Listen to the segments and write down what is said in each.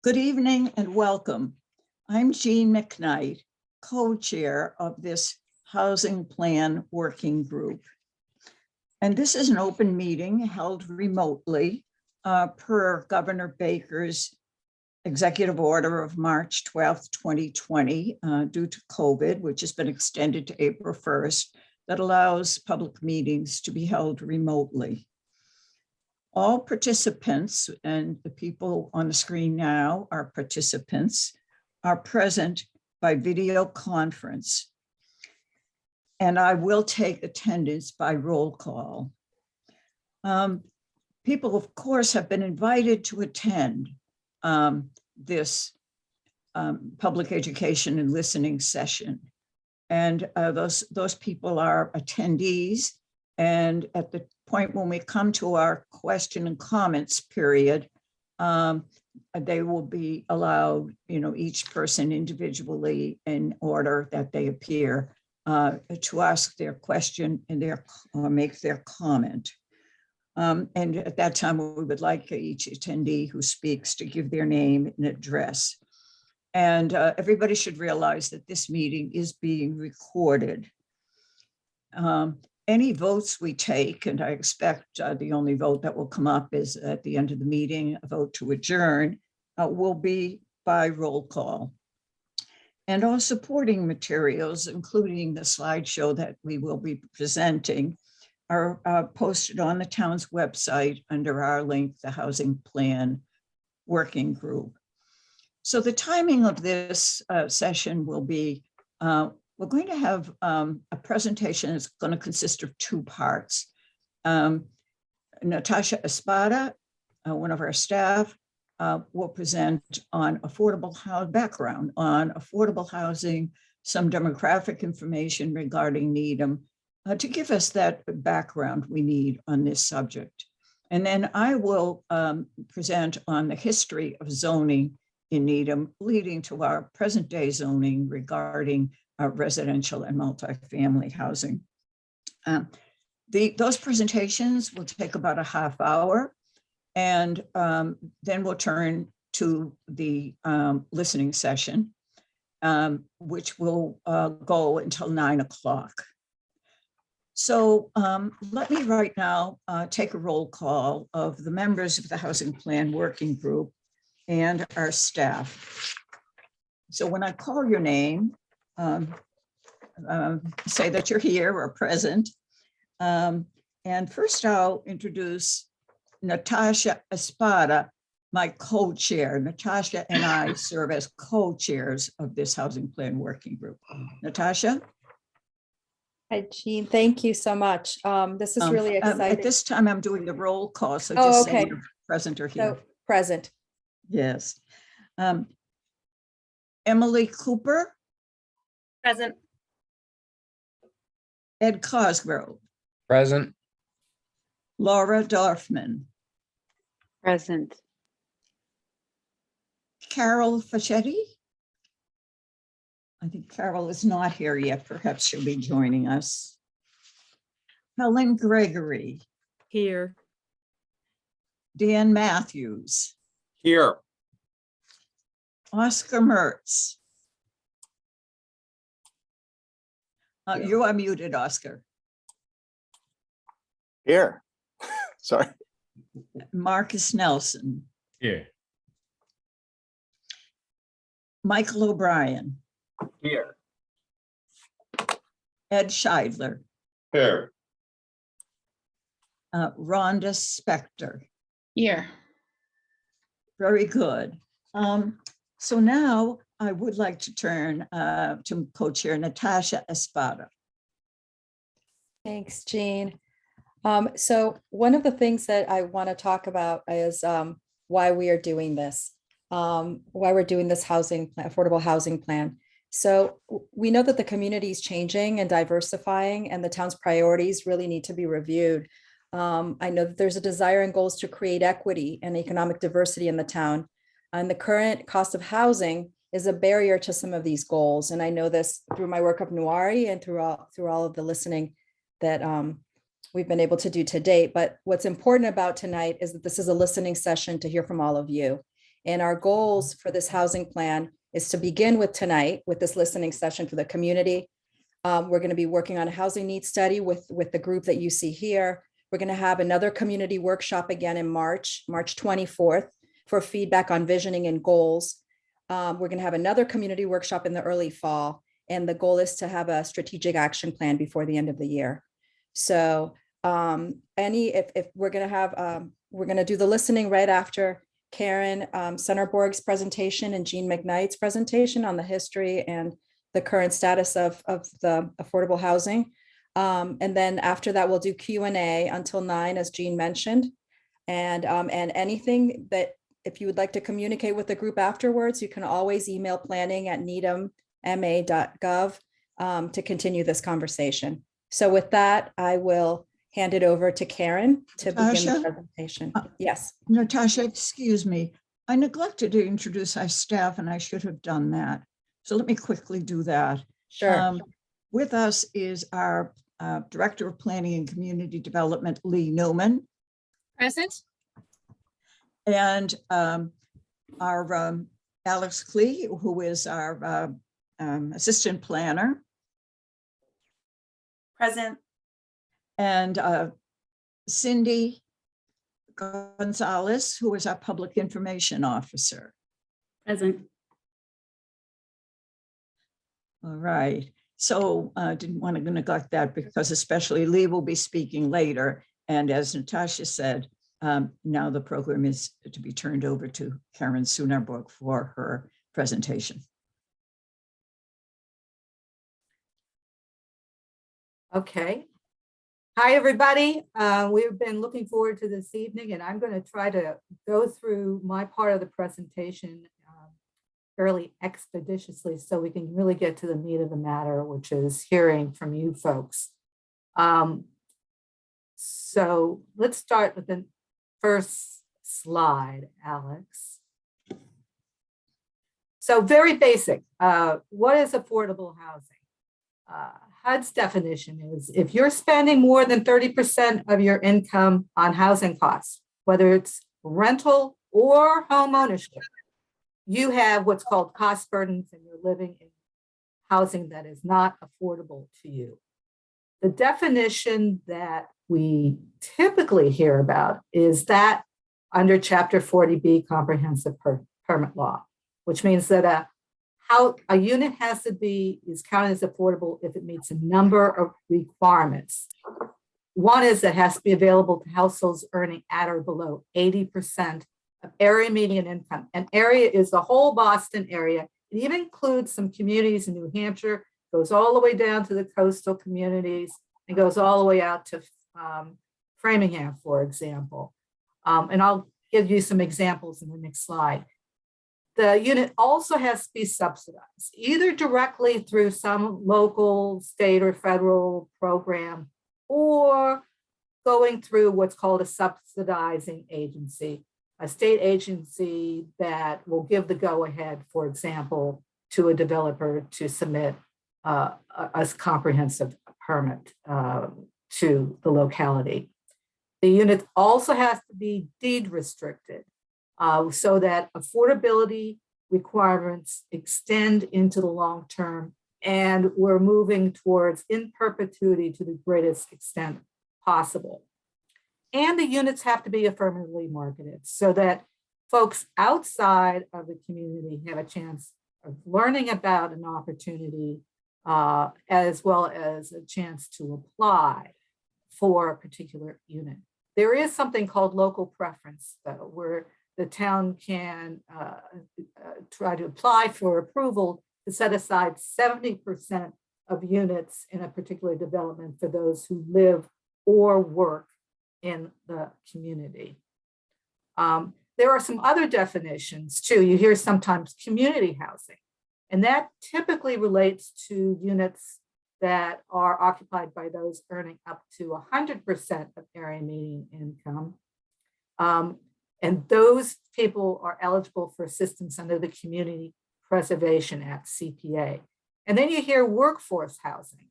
Good evening and welcome. I'm Jean McKnight, co-chair of this Housing Plan Working Group. And this is an open meeting held remotely per Governor Baker's executive order of March 12th, 2020, due to COVID, which has been extended to April 1st, that allows public meetings to be held remotely. All participants, and the people on the screen now are participants, are present by video conference. And I will take attendance by roll call. People, of course, have been invited to attend this public education and listening session. And those people are attendees. And at the point when we come to our question and comments period, they will be allowed, each person individually in order that they appear to ask their question and make their comment. And at that time, we would like each attendee who speaks to give their name and address. And everybody should realize that this meeting is being recorded. Any votes we take, and I expect the only vote that will come up is at the end of the meeting, a vote to adjourn, will be by roll call. And all supporting materials, including the slideshow that we will be presenting, are posted on the town's website under our link, the Housing Plan Working Group. So the timing of this session will be, we're going to have a presentation that's going to consist of two parts. Natasha Espada, one of our staff, will present on affordable housing, some demographic information regarding Needham, to give us that background we need on this subject. And then I will present on the history of zoning in Needham, leading to our present day zoning regarding residential and multifamily housing. Those presentations will take about a half hour, and then we'll turn to the listening session, which will go until 9 o'clock. So let me right now take a roll call of the members of the Housing Plan Working Group and our staff. So when I call your name, say that you're here or present. And first I'll introduce Natasha Espada, my co-chair. Natasha and I serve as co-chairs of this Housing Plan Working Group. Natasha? Hi, Jean. Thank you so much. This is really exciting. At this time, I'm doing the roll call, so just say you're present or here. So, present. Yes. Emily Cooper? Present. Ed Cosgrove? Present. Laura Dorfman? Present. Carol Facchetti? I think Carol is not here yet. Perhaps she'll be joining us. Helen Gregory? Here. Dan Matthews? Here. Oscar Mertz? You are muted, Oscar. Here. Sorry. Marcus Nelson? Here. Michael O'Brien? Here. Ed Scheidler? Here. Rhonda Spector? Here. Very good. So now I would like to turn to co-chair Natasha Espada. Thanks, Jean. So one of the things that I want to talk about is why we are doing this, why we're doing this affordable housing plan. So we know that the community is changing and diversifying, and the town's priorities really need to be reviewed. I know that there's a desire and goals to create equity and economic diversity in the town, and the current cost of housing is a barrier to some of these goals. And I know this through my work of Nuari and through all of the listening that we've been able to do to date. But what's important about tonight is that this is a listening session to hear from all of you. And our goals for this housing plan is to begin with tonight with this listening session for the community. We're going to be working on a housing needs study with the group that you see here. We're going to have another community workshop again in March 24th for feedback on visioning and goals. We're going to have another community workshop in the early fall. And the goal is to have a strategic action plan before the end of the year. So if we're going to have, we're going to do the listening right after Karen Centerborg's presentation and Jean McKnight's presentation on the history and the current status of the affordable housing. And then after that, we'll do Q&A until 9, as Jean mentioned. And anything that, if you would like to communicate with the group afterwards, you can always email planning@needhamma.gov to continue this conversation. So with that, I will hand it over to Karen to begin Natasha? the presentation. Yes. Natasha, excuse me. I neglected to introduce our staff and I should have done that. So let me quickly do that. Sure. With us is our Director of Planning and Community Development, Lee Newman, Present. and our Alex Klee, who is our Assistant Planner, Present. and Cindy Gonzalez, who is our Public Information Officer. Present. All right. So I didn't want to neglect that because especially Lee will be speaking later. And as Natasha said, now the program is to be turned over to Karen Centerborg for her presentation. Okay. Hi, everybody. We've been looking forward to this evening, and I'm going to try to go through my part of the presentation fairly expeditiously so we can really get to the meat of the matter, which is hearing from you folks. So let's start with the first slide, Alex. So very basic. What is affordable housing? HUD's definition is if you're spending more than 30% of your income on housing costs, whether it's rental or home ownership, you have what's called cost burdens and you're living in housing that is not affordable to you. The definition that we typically hear about is that under Chapter 40B comprehensive permit law, which means that a unit is counted as affordable if it meets a number of requirements. One is that it has to be available to households earning at or below 80% of area median income. And area is the whole Boston area. It even includes some communities in New Hampshire, goes all the way down to the coastal communities, and goes all the way out to Framingham, for example. And I'll give you some examples in the next slide. The unit also has to be subsidized, either directly through some local, state, or federal program, or going through what's called a subsidizing agency, a state agency that will give the go-ahead, for example, to a developer to submit a comprehensive permit to the locality. The unit also has to be deed restricted so that affordability requirements extend into the long term, and we're moving towards in perpetuity to the greatest extent possible. And the units have to be affirmatively marketed so that folks outside of the community have a chance of learning about an opportunity as well as a chance to apply for a particular unit. There is something called local preference, though, where the town can try to apply for approval to set aside 70% of units in a particular development for those who live or work in the community. There are some other definitions too. You hear sometimes community housing, and that typically relates to units that are occupied by those earning up to 100% of area median income. And those people are eligible for assistance under the Community Preservation Act, CPA. And then you hear workforce housing,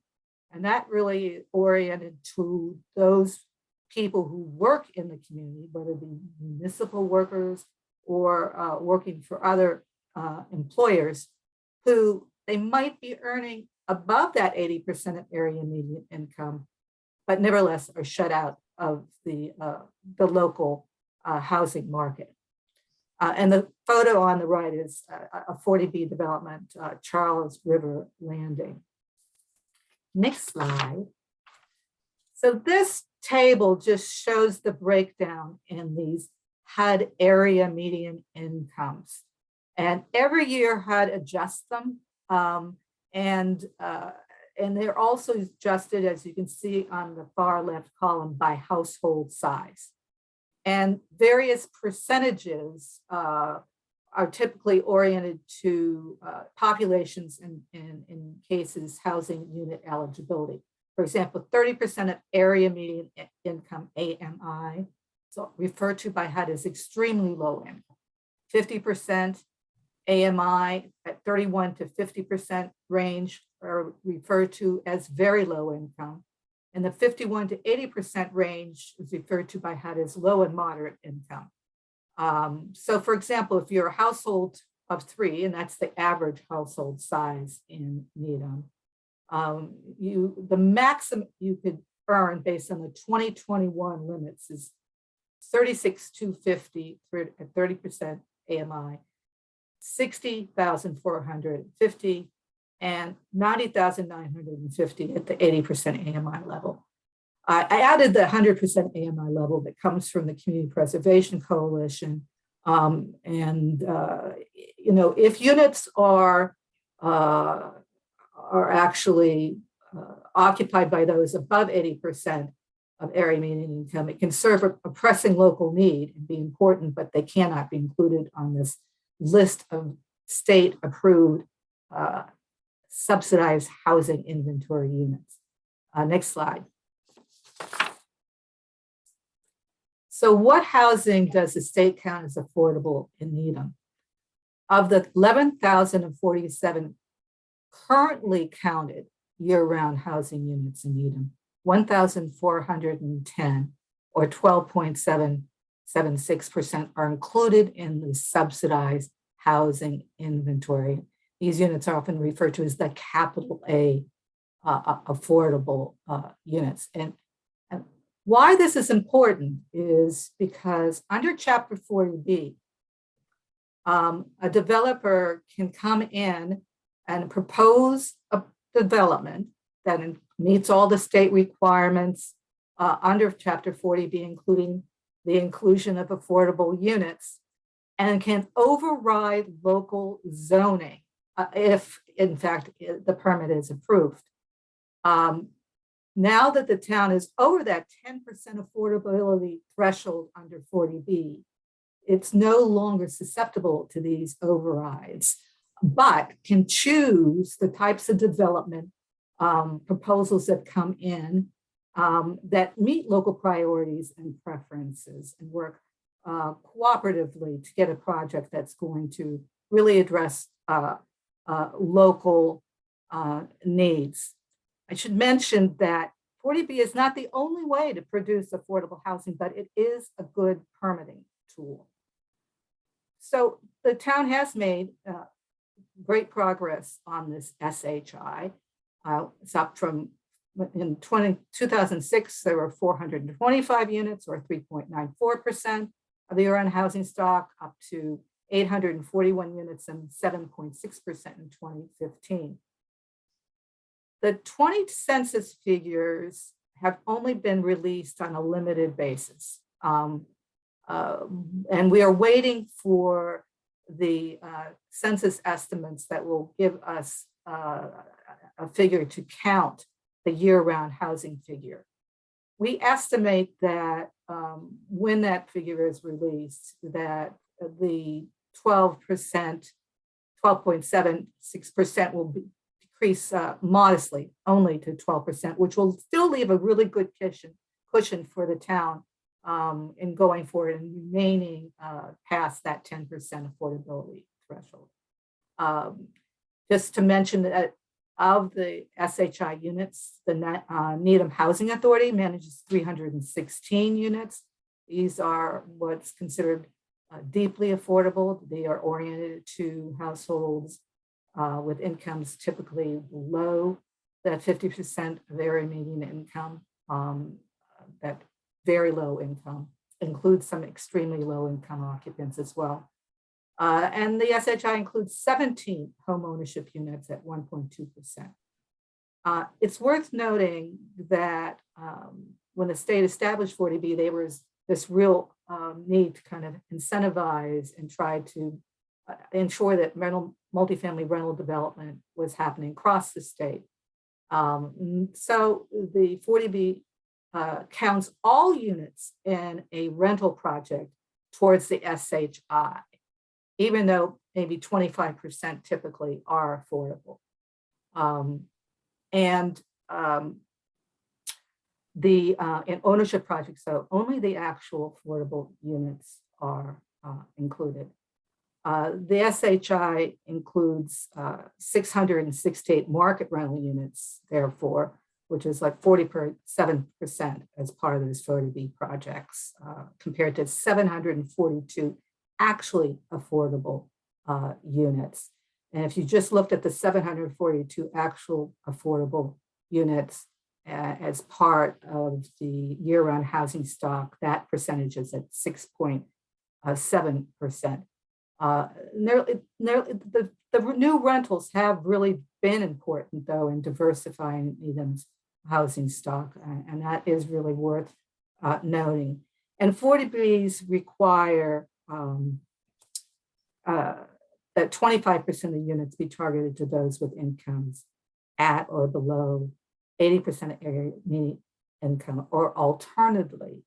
and that really oriented to those people who work in the community, whether it be municipal workers or working for other employers who they might be earning above that 80% of area median income, but nevertheless are shut out of the local housing market. And the photo on the right is a 40B development, Charles River Landing. Next slide. So this table just shows the breakdown in these HUD area median incomes. And every year HUD adjusts them. And they're also adjusted, as you can see on the far left column, by household size. And various percentages are typically oriented to populations in cases housing unit eligibility. For example, 30% of area median income, AMI, so referred to by HUD as extremely low income. 50% AMI at 31 to 50% range are referred to as very low income. And the 51 to 80% range is referred to by HUD as low and moderate income. So for example, if you're a household of 3, and that's the average household size in Needham, the maximum you could earn based on the 2021 limits is 36,250 at 30% AMI, 60,450, and 90,950 at the 80% AMI level. I added the 100% AMI level that comes from the Community Preservation Coalition. If units are actually occupied by those above 80% of area median income, it can serve a pressing local need and be important, but they cannot be included on this list of state-approved subsidized housing inventory units. Next slide. So what housing does the state count as affordable in Needham? Of the 11,047 currently counted year-round housing units in Needham, 1,410 or 12.776% are included in the subsidized housing inventory. These units are often referred to as the capital A affordable units. And why this is important is because under Chapter 40B, a developer can come in and propose a development that meets all the state requirements under Chapter 40B, including the inclusion of affordable units, and can override local zoning if, in fact, the permit is approved. Now that the town is over that 10% affordability threshold under 40B, it's no longer susceptible to these overrides, but can choose the types of development proposals that come in that meet local priorities and preferences and work cooperatively to get a project that's going to really address local needs. I should mention that 40B is not the only way to produce affordable housing, but it is a good permitting tool. So the town has made great progress on this SHI. It's up from, in 2006, there were 425 units or 3.94% of the year-round housing stock, up to 841 units and 7.6% in 2015. The 20 census figures have only been released on a limited basis. And we are waiting for the census estimates that will give us a figure to count the year-round housing figure. We estimate that when that figure is released, that the 12.76% will decrease modestly, only to 12%, which will still leave a really good cushion for the town in going forward and remaining past that 10% affordability threshold. Just to mention that of the SHI units, the Needham Housing Authority manages 316 units. These are what's considered deeply affordable. They are oriented to households with incomes typically below that 50% of area median income. That very low income includes some extremely low income occupants as well. And the SHI includes 17 home ownership units at 1.2%. It's worth noting that when the state established 40B, there was this real need to kind of incentivize and try to ensure that multifamily rental development was happening across the state. So the 40B counts all units in a rental project towards the SHI, even though maybe 25% typically are affordable. In ownership projects, though, only the actual affordable units are included. The SHI includes 668 market rental units, therefore, which is like 47% as part of those 40B projects, compared to 742 actually affordable units. And if you just looked at the 742 actual affordable units as part of the year-round housing stock, that percentage is at 6.7%. The new rentals have really been important, though, in diversifying Eden's housing stock, and that is really worth noting. And 40Bs require that 25% of units be targeted to those with incomes at or below 80% of area median income, or alternatively,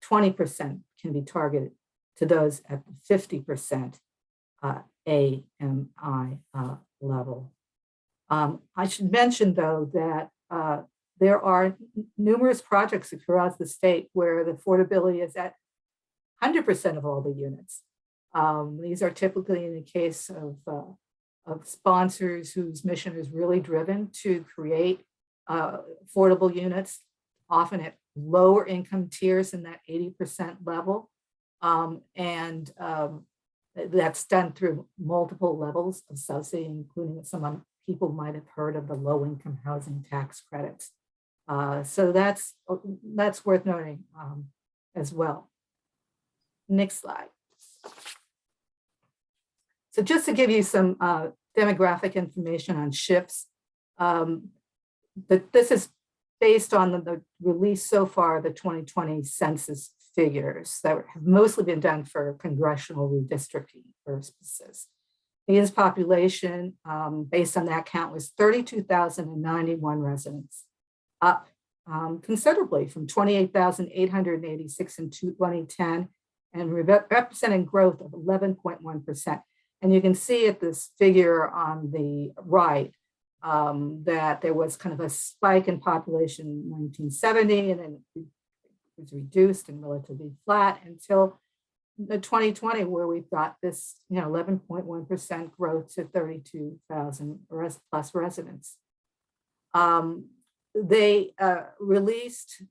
20% can be targeted to those at the 50% AMI level. I should mention, though, that there are numerous projects throughout the state where the affordability is at 100% of all the units. These are typically in the case of sponsors whose mission is really driven to create affordable units, often at lower income tiers in that 80% level. That's done through multiple levels of subsidy, including some people might have heard of the low income housing tax credits. So that's worth noting as well. Next slide. So just to give you some demographic information on shifts, this is based on the release so far, the 2020 census figures that have mostly been done for congressional redistricting purposes. Eden's population, based on that count, was 32,091 residents, up considerably from 28,886 in 2010, and representing growth of 11.1%. And you can see at this figure on the right that there was kind of a spike in population in 1970, and then it was reduced and relatively flat until the 2020, where we've got this 11.1% growth to 32,000 plus residents. They released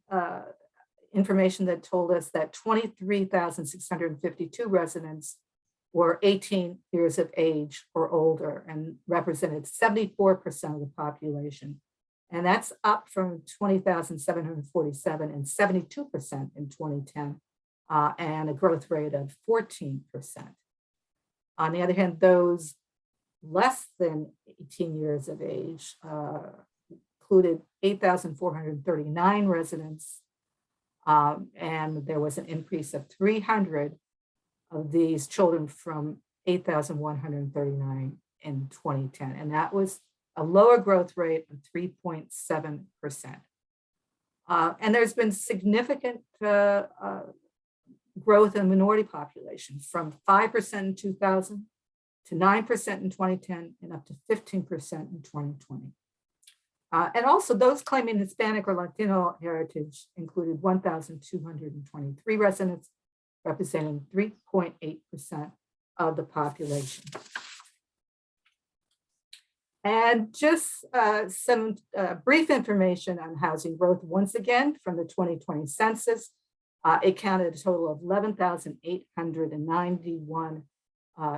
information that told us that 23,652 residents were 18 years of age or older and represented 74% of the population. And that's up from 20,747 and 72% in 2010, and a growth rate of 14%. On the other hand, those less than 18 years of age included 8,439 residents, and there was an increase of 300 of these children from 8,139 in 2010. And that was a lower growth rate of 3.7%. And there's been significant growth in minority population from 5% in 2000 to 9% in 2010 and up to 15% in 2020. And also those claiming Hispanic or Latino heritage included 1,223 residents, representing 3.8% of the population. And just some brief information on housing growth, once again, from the 2020 census. It counted a total of 11,891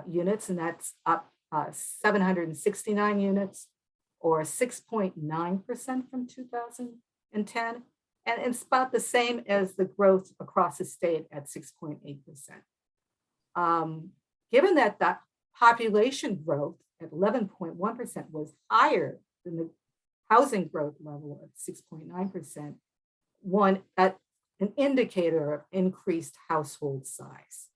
units, and that's up 769 units, or 6.9% from 2010, and it's about the same as the growth across the state at 6.8%. Given that the population growth at 11.1% was higher than the housing growth level of 6.9%, one at an indicator of increased household size.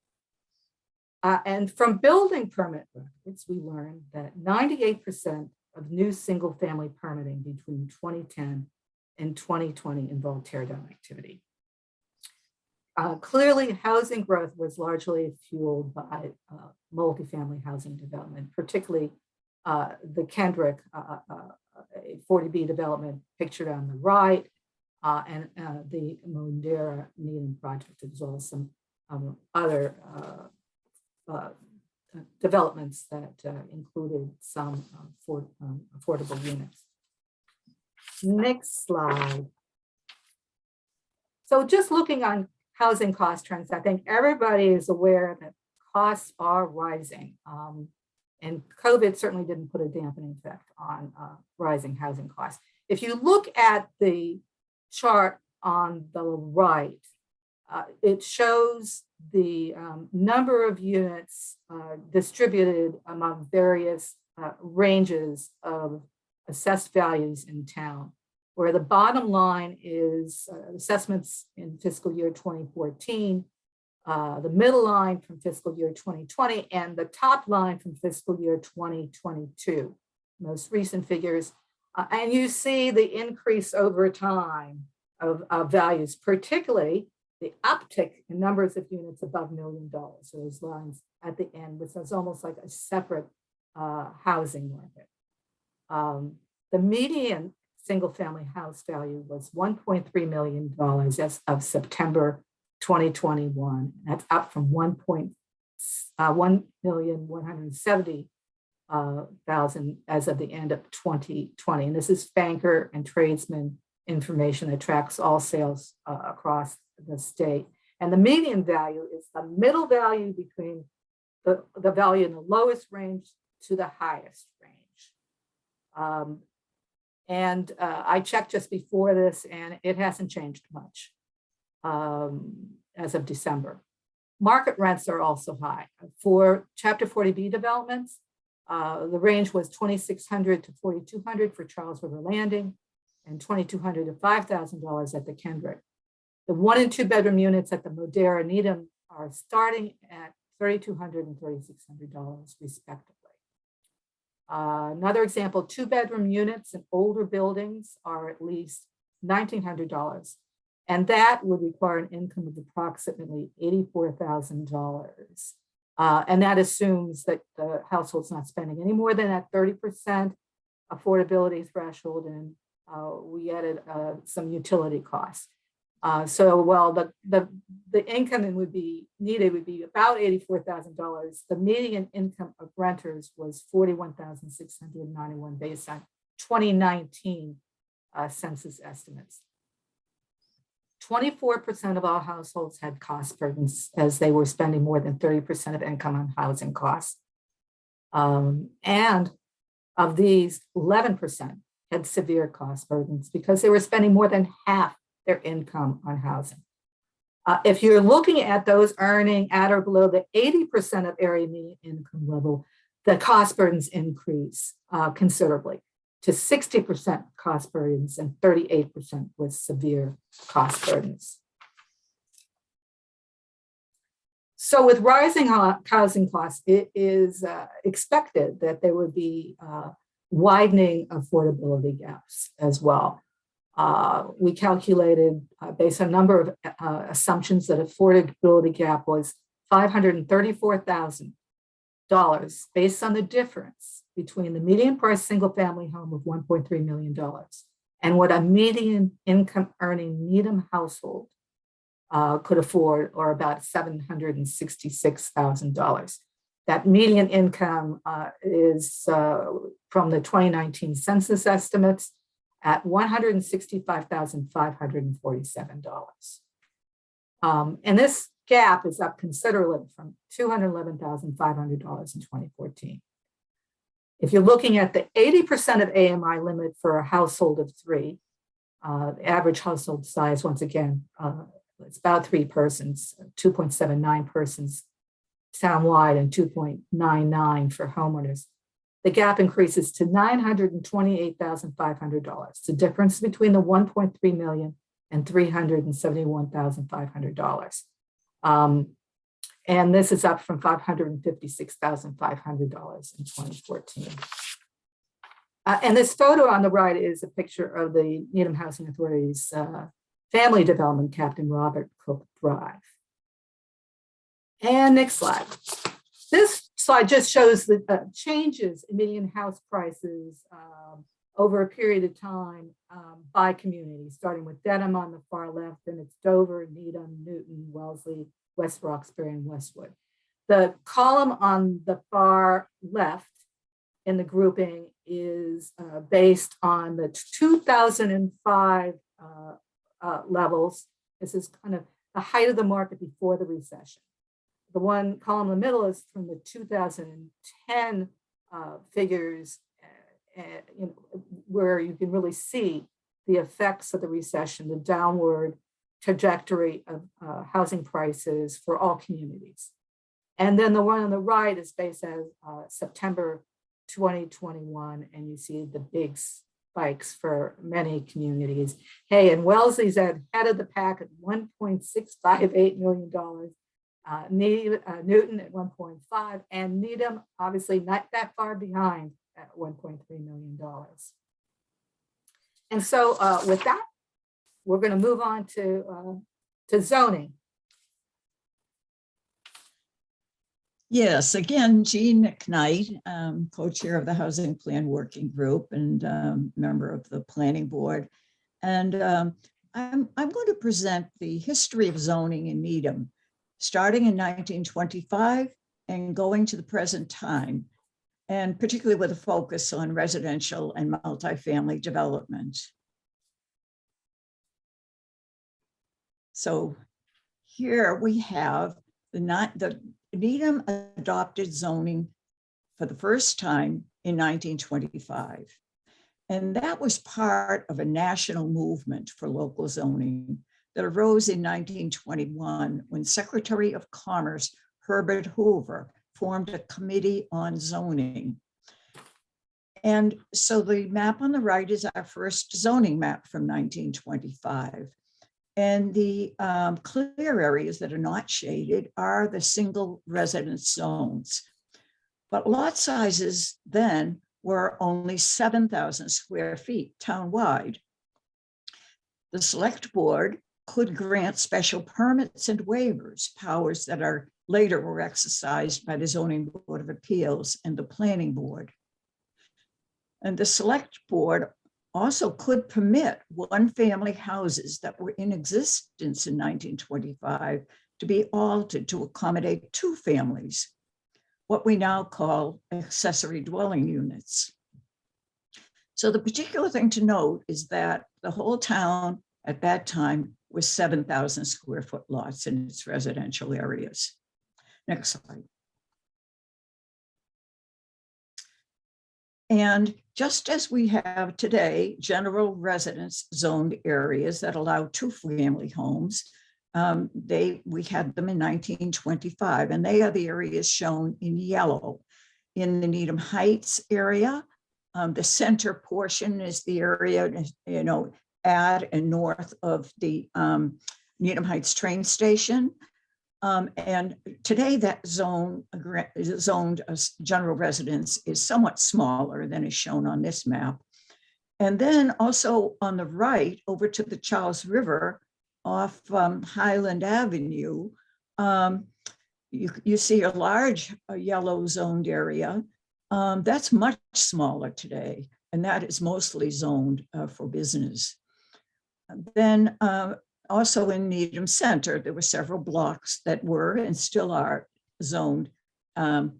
And from building permit records, we learned that 98% of new single-family permitting between 2010 and 2020 involved tear-down activity. Clearly, housing growth was largely fueled by multifamily housing development, particularly the Kendrick 40B development pictured on the right, and the Modera Needham project, as well as some other developments that included some affordable units. Next slide. So just looking on housing cost trends, I think everybody is aware that costs are rising. And COVID certainly didn't put a dampening effect on rising housing costs. If you look at the chart on the right, it shows the number of units distributed among various ranges of assessed values in town, where the bottom line is assessments in fiscal year 2014, the middle line from fiscal year 2020, and the top line from fiscal year 2022, most recent figures. And you see the increase over time of values, particularly the uptick in numbers of units above $1 million. So those lines at the end, which is almost like a separate housing market. The median single-family house value was $1.3 million as of September 2021. That's up from 1,170,000 as of the end of 2020. And this is banker and tradesman information that tracks all sales across the state. And the median value is the middle value between the value in the lowest range to the highest range. I checked just before this, and it hasn't changed much as of December. Market rents are also high. For Chapter 40B developments, the range was $2,600 to $4,200 for Charles River Landing, and $2,200 to $5,000 at the Kendrick. The 1 and 2 bedroom units at the Modera Needham are starting at $3,200 and $3,600 respectively. Another example, 2 bedroom units in older buildings are at least $1,900, and that would require an income of approximately $84,000. And that assumes that the household's not spending any more than that 30% affordability threshold, and we added some utility costs. So while the income would be needed would be about $84,000, the median income of renters was $41,691 based on 2019 census estimates. 24% of all households had cost burdens as they were spending more than 30% of income on housing costs. And of these, 11% had severe cost burdens because they were spending more than half their income on housing. If you're looking at those earning at or below the 80% of area median income level, the cost burdens increase considerably to 60% cost burdens and 38% with severe cost burdens. So with rising housing costs, it is expected that there would be widening affordability gaps as well. We calculated based on a number of assumptions that affordability gap was $534,000 based on the difference between the median price single family home of $1.3 million and what a median income earning Needham household could afford, or about $766,000. That median income is from the 2019 census estimates at $165,547. And this gap is up considerably from $211,500 in 2014. If you're looking at the 80% of AMI limit for a household of three, the average household size, once again, it's about 3 persons, 2.79 persons townwide and 2.99 for homeowners. The gap increases to $928,500. The difference between the 1.3 million and $371,500. And this is up from $556,500 in 2014. And this photo on the right is a picture of the Needham Housing Authority's family development, Captain Robert Cook Drive. And next slide. This slide just shows the changes in median house prices over a period of time by community, starting with Dedham on the far left, and it's Dover, Needham, Newton, Wellesley, West Roxbury, and Westwood. The column on the far left in the grouping is based on the 2005 levels. This is kind of the height of the market before the recession. The one column in the middle is from the 2010 figures, where you can really see the effects of the recession, the downward trajectory of housing prices for all communities. And then the one on the right is based as September 2021, and you see the big spikes for many communities. Hey, and Wellesley's at head of the pack at $1.658 million. Newton at 1.5, and Needham obviously not that far behind at $1.3 million. And so with that, we're going to move on to zoning. Yes, again, Jean McKnight, co-chair of the Housing Plan Working Group and member of the Planning Board. And I'm going to present the history of zoning in Needham, starting in 1925 and going to the present time, and particularly with a focus on residential and multifamily development. So here we have the Needham adopted zoning for the first time in 1925. And that was part of a national movement for local zoning that arose in 1921 when Secretary of Commerce Herbert Hoover formed a committee on zoning. And so the map on the right is our first zoning map from 1925. And the clear areas that are not shaded are the single residence zones. But lot sizes then were only 7,000 square feet townwide. The select board could grant special permits and waivers, powers that are later were exercised by the Zoning Board of Appeals and the Planning Board. And the select board also could permit one-family houses that were in existence in 1925 to be altered to accommodate two families, what we now call accessory dwelling units. So the particular thing to note is that the whole town at that time was 7,000 square foot lots in its residential areas. Next slide. And just as we have today, general residence zoned areas that allow two-family homes, we had them in 1925, and they are the areas shown in yellow. In the Needham Heights area, the center portion is the area, at and north of the Needham Heights train station. And today that zoned general residence is somewhat smaller than is shown on this map. And then also on the right over to the Charles River off Highland Avenue, you see a large yellow zoned area. That's much smaller today, and that is mostly zoned for business. Then also in Needham Center, there were several blocks that were and still are zoned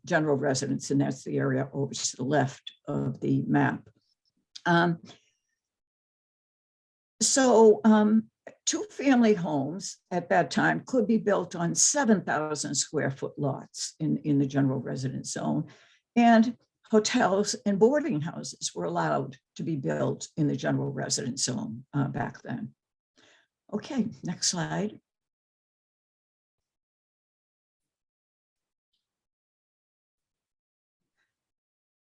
general residence, and that's the area over to the left of the map. two-family homes at that time could be built on 7,000 square foot lots in the general residence zone. And hotels and boarding houses were allowed to be built in the general residence zone back then. Okay, next slide.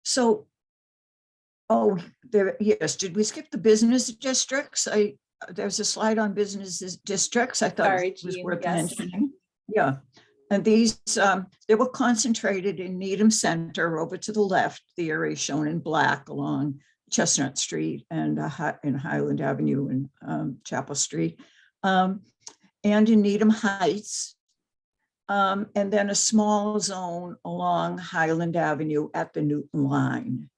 So, oh, there, yes, did we skip the business districts? There's a slide on business districts. I thought Sorry, it was Jean, worth yes. mentioning. Yeah, and these, they were concentrated in Needham Center over to the left, the area shown in black along Chestnut Street and in Highland Avenue and Chapel Street, and in Needham Heights, and then a small zone along Highland Avenue at the Newton line.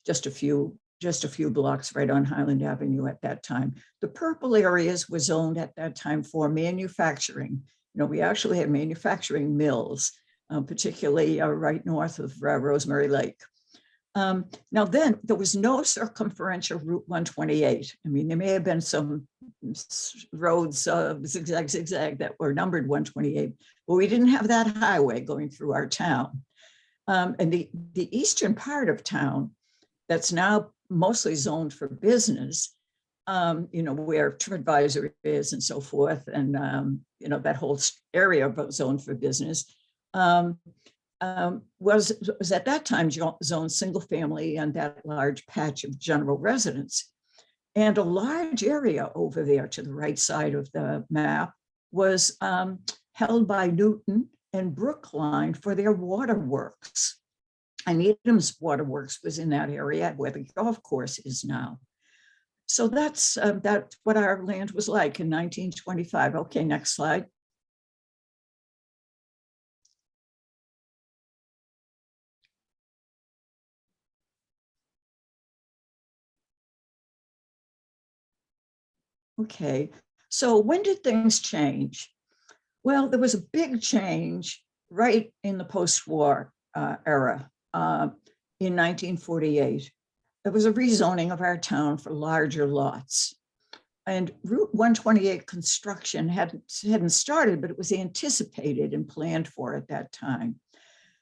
Just a few blocks right on Highland Avenue at that time. The purple areas were zoned at that time for manufacturing. You know, we actually had manufacturing mills, particularly right north of Rosemary Lake. Now then, there was no circumferential Route 128. I mean, there may have been some roads, zigzag that were numbered 128, but we didn't have that highway going through our town. And the eastern part of town, that's now mostly zoned for business, you know, where TripAdvisor is and so forth, and you know, that whole area zoned for business, was at that time zoned single family and that large patch of general residence. And a large area over there to the right side of the map was held by Newton and Brookline for their waterworks. And Needham's waterworks was in that area where the golf course is now. So that's what our land was like in 1925. Okay, next slide. Okay, so when did things change? Well, there was a big change right in the post-war era in 1948. There was a rezoning of our town for larger lots. And Route 128 construction hadn't started, but it was anticipated and planned for at that time.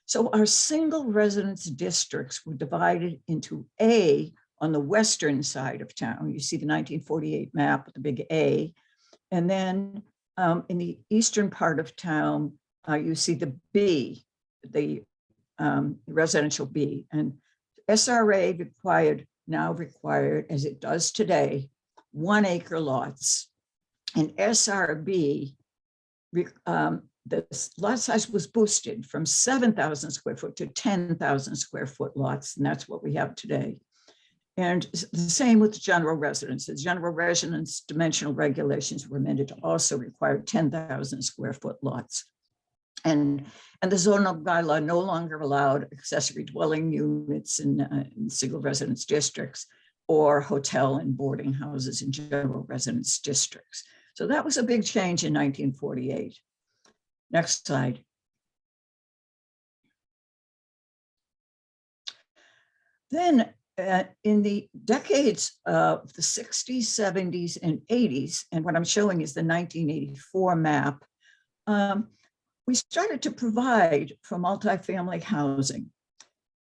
So our single residence districts were divided into A on the western side of town. You see the 1948 map with the big A. And then in the eastern part of town, you see the B, the residential B. And SRA now required, as it does today, 1 acre lots. And SRB, the lot size was boosted from 7,000 square foot to 10,000 square foot lots. And that's what we have today. And the same with general residences. General residence dimensional regulations were amended to also require 10,000 square foot lots. And the zoning bylaw no longer allowed accessory dwelling units in single residence districts or hotel and boarding houses in general residence districts. So that was a big change in 1948. Next slide. Then in the decades of the 60s, 70s, and 80s, and what I'm showing is the 1984 map, we started to provide for multifamily housing.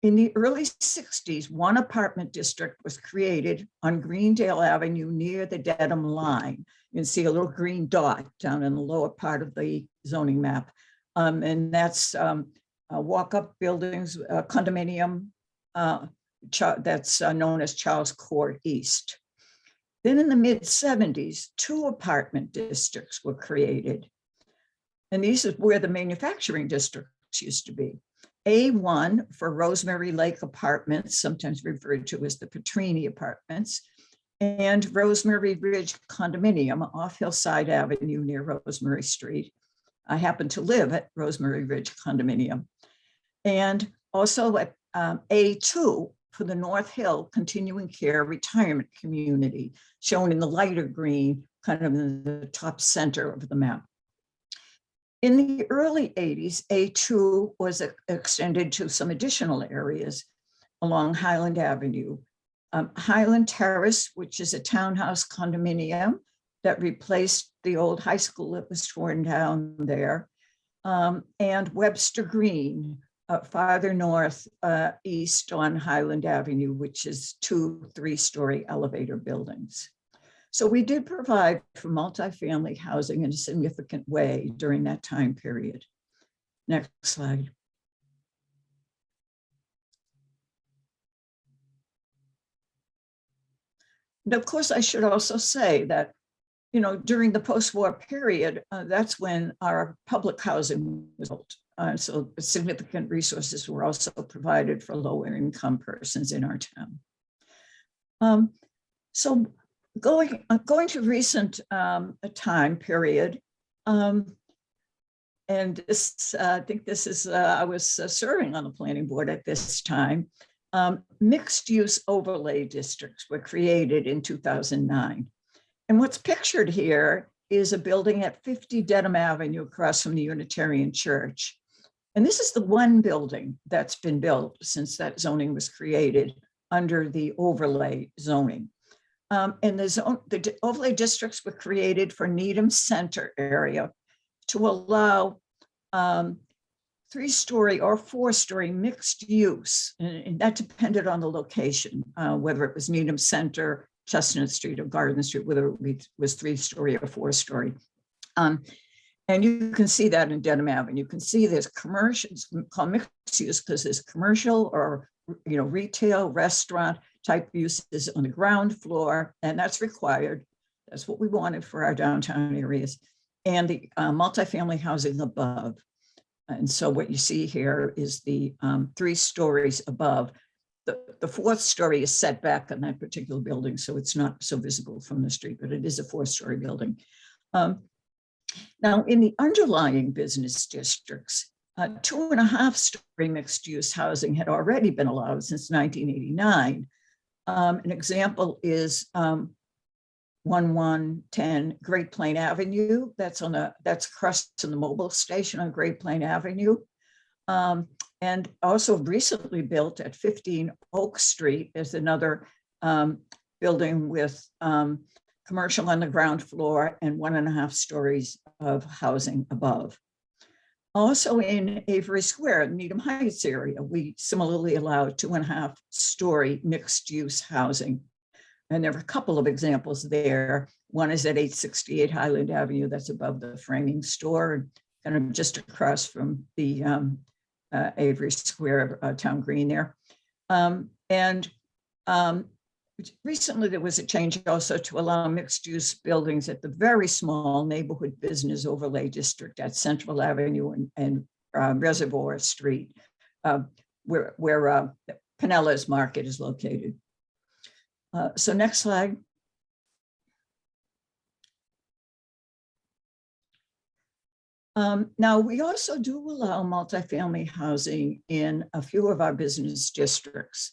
In the early 60s, one apartment district was created on Greendale Avenue near the Dedham line. You can see a little green dot down in the lower part of the zoning map. And that's walk-up buildings, condominium, that's known as Charles Court East. Then in the mid-70s, 2 apartment districts were created. And these is where the manufacturing districts used to be. A1 for Rosemary Lake Apartments, sometimes referred to as the Petrini Apartments, and Rosemary Ridge Condominium off Hillside Avenue near Rosemary Street. I happen to live at Rosemary Ridge Condominium. And also at A2 for the North Hill Continuing Care Retirement Community, shown in the lighter green, kind of in the top center of the map. In the early 80s, A2 was extended to some additional areas along Highland Avenue. Highland Terrace, which is a townhouse condominium, that replaced the old high school that was torn down there, and Webster Greene, farther north east on Highland Avenue, which is 2 3-story elevator buildings. So we did provide for multifamily housing in a significant way during that time period. Next slide. And of course, I should also say that, you know, during the post-war period, that's when our public housing was built. So significant resources were also provided for lower income persons in our town. So going to recent time period, and this, I think this is, I was serving on the planning board at this time. Mixed use overlay districts were created in 2009. And what's pictured here is a building at 50 Dedham Avenue across from the Unitarian Church. And this is the one building that's been built since that zoning was created under the overlay zoning. And the overlay districts were created for Needham Center area to allow 3-story or 4-story mixed use. And that depended on the location, whether it was Needham Center, Chestnut Street, or Garden Street, whether it was 3-story or 4-story. And you can see that in Dedham Avenue. You can see there's commercial, it's called mixed use because there's commercial or, you know, retail, restaurant type uses on the ground floor, and that's required. That's what we wanted for our downtown areas, and the multifamily housing above. And so what you see here is the 3 stories above. The 4th story is set back on that particular building, so it's not so visible from the street, but it is a 4-story building. Now, in the underlying business districts, 2.5-story mixed-use housing had already been allowed since 1989. An example is 1110 Great Plain Avenue. That's across from the mobile station on Great Plain Avenue. And also recently built at 15 Oak Street is another building with commercial on the ground floor and 1.5 stories of housing above. Also in Avery Square, Needham Heights area, we similarly allowed 2.5-story mixed use housing. And there are a couple of examples there. One is at 868 Highland Avenue, that's above the framing store, kind of just across from the Avery Square Town Green there. Recently, there was a change also to allow mixed-use buildings at the very small neighborhood business overlay district at Central Avenue and Reservoir Street, where Pinellas Market is located. So next slide. Now, we also do allow multifamily housing in a few of our business districts.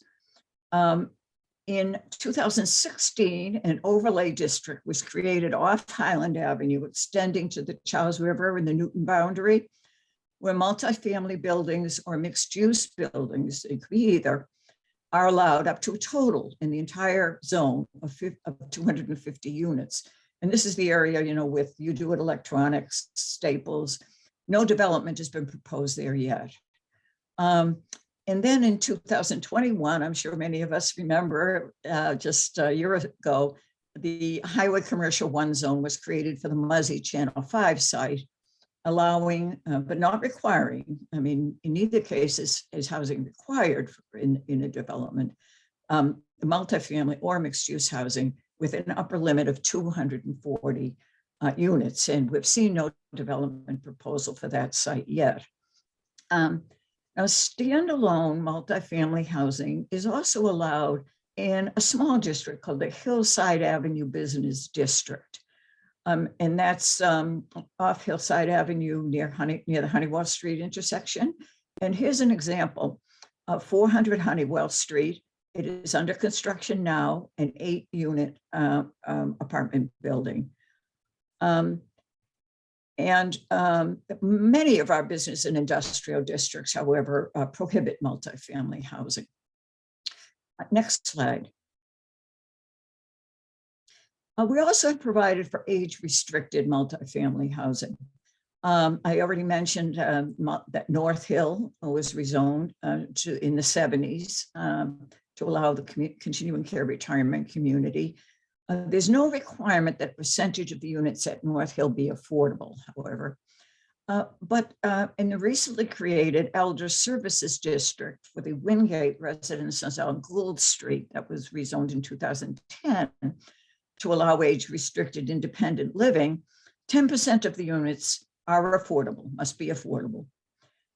In 2016, an overlay district was created off Highland Avenue, extending to the Charles River and the Newton boundary, where multifamily buildings or mixed-use buildings, it could be either, are allowed up to a total in the entire zone of 250 units. And this is the area, you know, with You Do It Electronics, Staples. No development has been proposed there yet. And then in 2021, I'm sure many of us remember, just a year ago, the Highway Commercial 1 zone was created for the Muzzy Channel 5 site, allowing, but not requiring, I mean, in either case is housing required in a development, multifamily or mixed use housing with an upper limit of 240 units. And we've seen no development proposal for that site yet. Now, standalone multifamily housing is also allowed in a small district called the Hillside Avenue Business District. And that's off Hillside Avenue near the Honeywell Street intersection. And here's an example of 400 Honeywell Street. It is under construction now, an 8-unit apartment building. Many of our business and industrial districts, however, prohibit multifamily housing. Next slide. We also have provided for age-restricted multifamily housing. I already mentioned that North Hill was rezoned in the 70s to allow the continuing care retirement community. There's no requirement that percentage of the units at North Hill be affordable, however. But in the recently created Elder Services District for the Wingate residences on Gould Street that was rezoned in 2010 to allow age-restricted independent living, 10% of the units are affordable, must be affordable.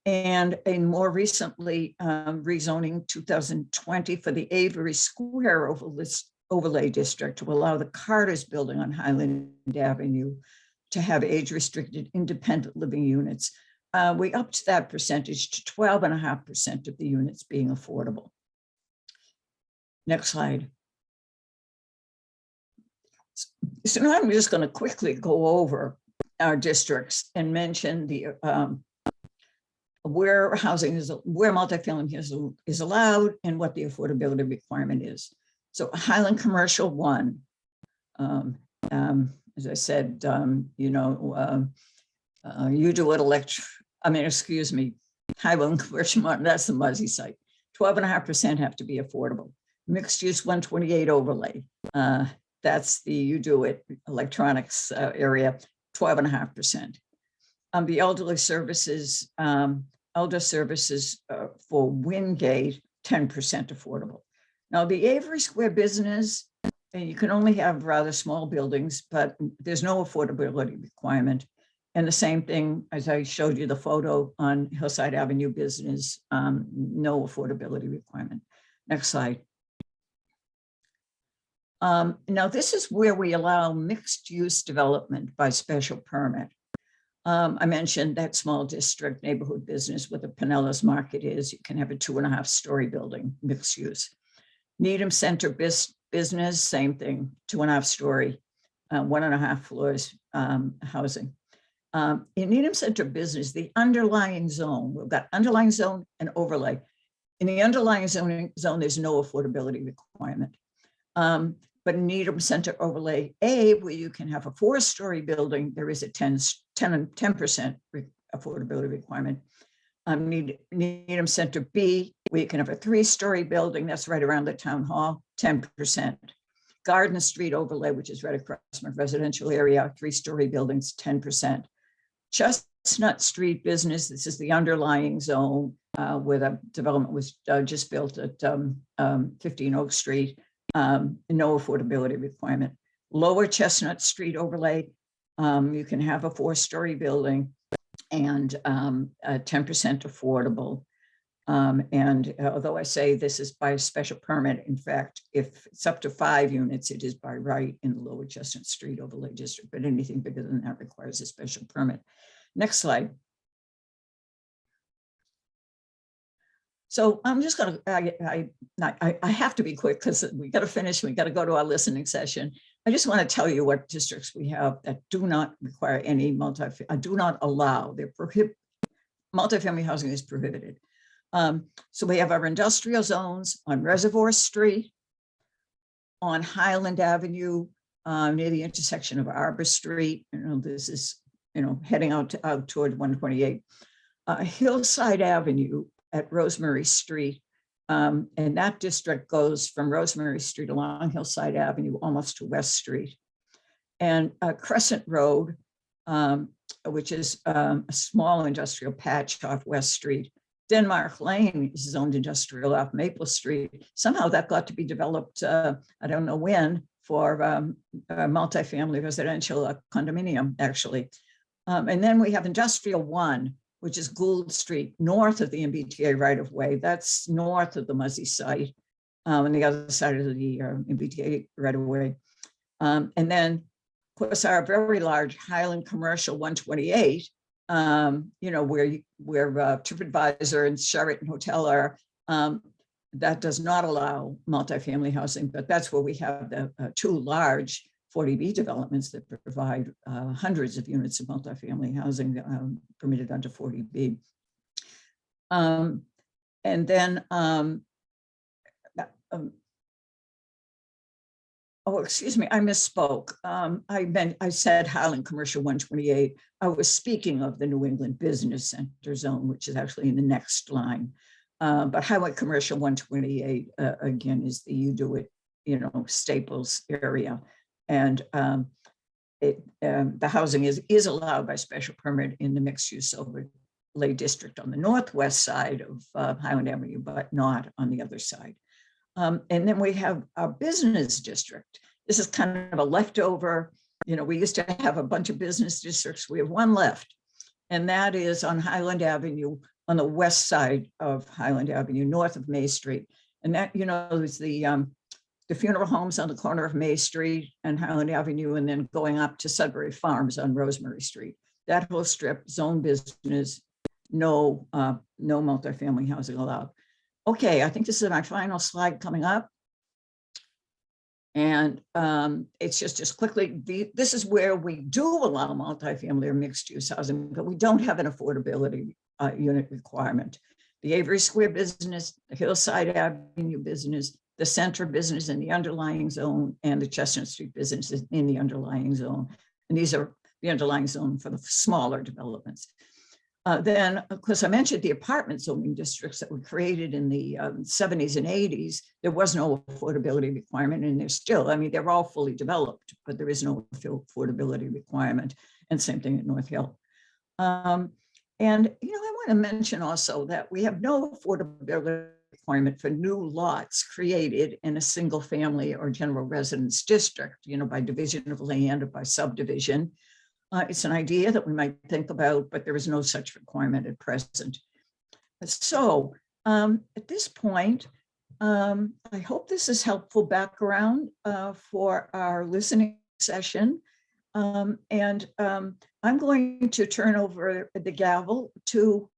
And a more recently rezoning 2020 for the Avery Square overlay district to allow the Carter's building on Highland Avenue to have age-restricted independent living units. We upped that percentage to 12.5% of the units being affordable. Next slide. So now I'm just going to quickly go over our districts and mention the where multifamily is allowed and what the affordability requirement is. So Highland Commercial 1, as I said, you do it Highland Commercial 1, that's the Muzzy site. 12.5% have to be affordable. Mixed use 128 overlay. That's the you do it electronics area, 12.5%. The elder services for Wingate, 10% affordable. Now the Avery Square business, you can only have rather small buildings, but there's no affordability requirement. And the same thing as I showed you the photo on Hillside Avenue business, no affordability requirement. Next slide. Now this is where we allow mixed use development by special permit. I mentioned that small district neighborhood business where the Pinellas Market is. You can have a 2.5-story building, mixed use. Needham Center business, same thing, 2.5-story, 1.5 floors housing. In Needham Center business, the underlying zone, we've got underlying zone and overlay. In the underlying zone, there's no affordability requirement. But in Needham Center overlay A, where you can have a 4-story building, there is a 10% affordability requirement. Needham Center B, where you can have a 3-story building, that's right around the town hall, 10%. Garden Street overlay, which is right across my residential area, 3-story buildings, 10%. Chestnut Street business, this is the underlying zone where the development was just built at 15 Oak Street. No affordability requirement. Lower Chestnut Street overlay, you can have a 4-story building and 10% affordable. And although I say this is by special permit, in fact, if it's up to 5 units, it is by right in the Lower Chestnut Street overlay district, but anything bigger than that requires a special permit. Next slide. So I'm just going to, I have to be quick because we got to finish. We got to go to our listening session. I just want to tell you what districts we have that do not require any do not allow, multifamily housing is prohibited. So we have our industrial zones on Reservoir Street, on Highland Avenue, near the intersection of Arbor Street. This is, heading out toward 128. Hillside Avenue at Rosemary Street. And that district goes from Rosemary Street along Hillside Avenue almost to West Street. And Crescent Road, which is a small industrial patch off West Street. Denmark Lane is zoned industrial off Maple Street. Somehow that got to be developed, I don't know when, for multifamily residential condominium, actually. And then we have Industrial 1, which is Gould Street, north of the MBTA right-of-way. That's north of the Muzzy site, on the other side of the MBTA right-of-way. And then, of course, our very large Highland Commercial 128, where TripAdvisor and Sheraton Hotel are, that does not allow multifamily housing, but that's where we have the 2 large 40B developments that provide hundreds of units of multifamily housing permitted under 40B. And then Oh, excuse me, I misspoke. I said Highland Commercial 128. I was speaking of the New England Business Center zone, which is actually in the next line. But Highway Commercial 128, again, is the UDOIT, Staples area. And the housing is allowed by special permit in the mixed use overlay district on the northwest side of Highland Avenue, but not on the other side. And then we have our business district. This is kind of a leftover, we used to have a bunch of business districts. We have one left, and that is on Highland Avenue, on the west side of Highland Avenue, north of May Street. And that, is the funeral homes on the corner of May Street and Highland Avenue, and then going up to Sudbury Farms on Rosemary Street. That whole strip, zone business, no multifamily housing allowed. Okay, I think this is my final slide coming up. And it's just quickly, this is where we do allow multifamily or mixed use housing, but we don't have an affordability unit requirement. The Avery Square business, the Hillside Avenue business, the center business in the underlying zone, and the Chestnut Street business in the underlying zone. And these are the underlying zone for the smaller developments. Then, of course, I mentioned the apartment zoning districts that were created in the 70s and 80s. There was no affordability requirement, and there's still, they're all fully developed, but there is no affordability requirement. And same thing at North Hill. And, I want to mention also that we have no affordability requirement for new lots created in a single family or general residence district, by division of land or by subdivision. It's an idea that we might think about, but there is no such requirement at present. So at this point, I hope this is helpful background for our listening session. And I'm going to turn over the gavel to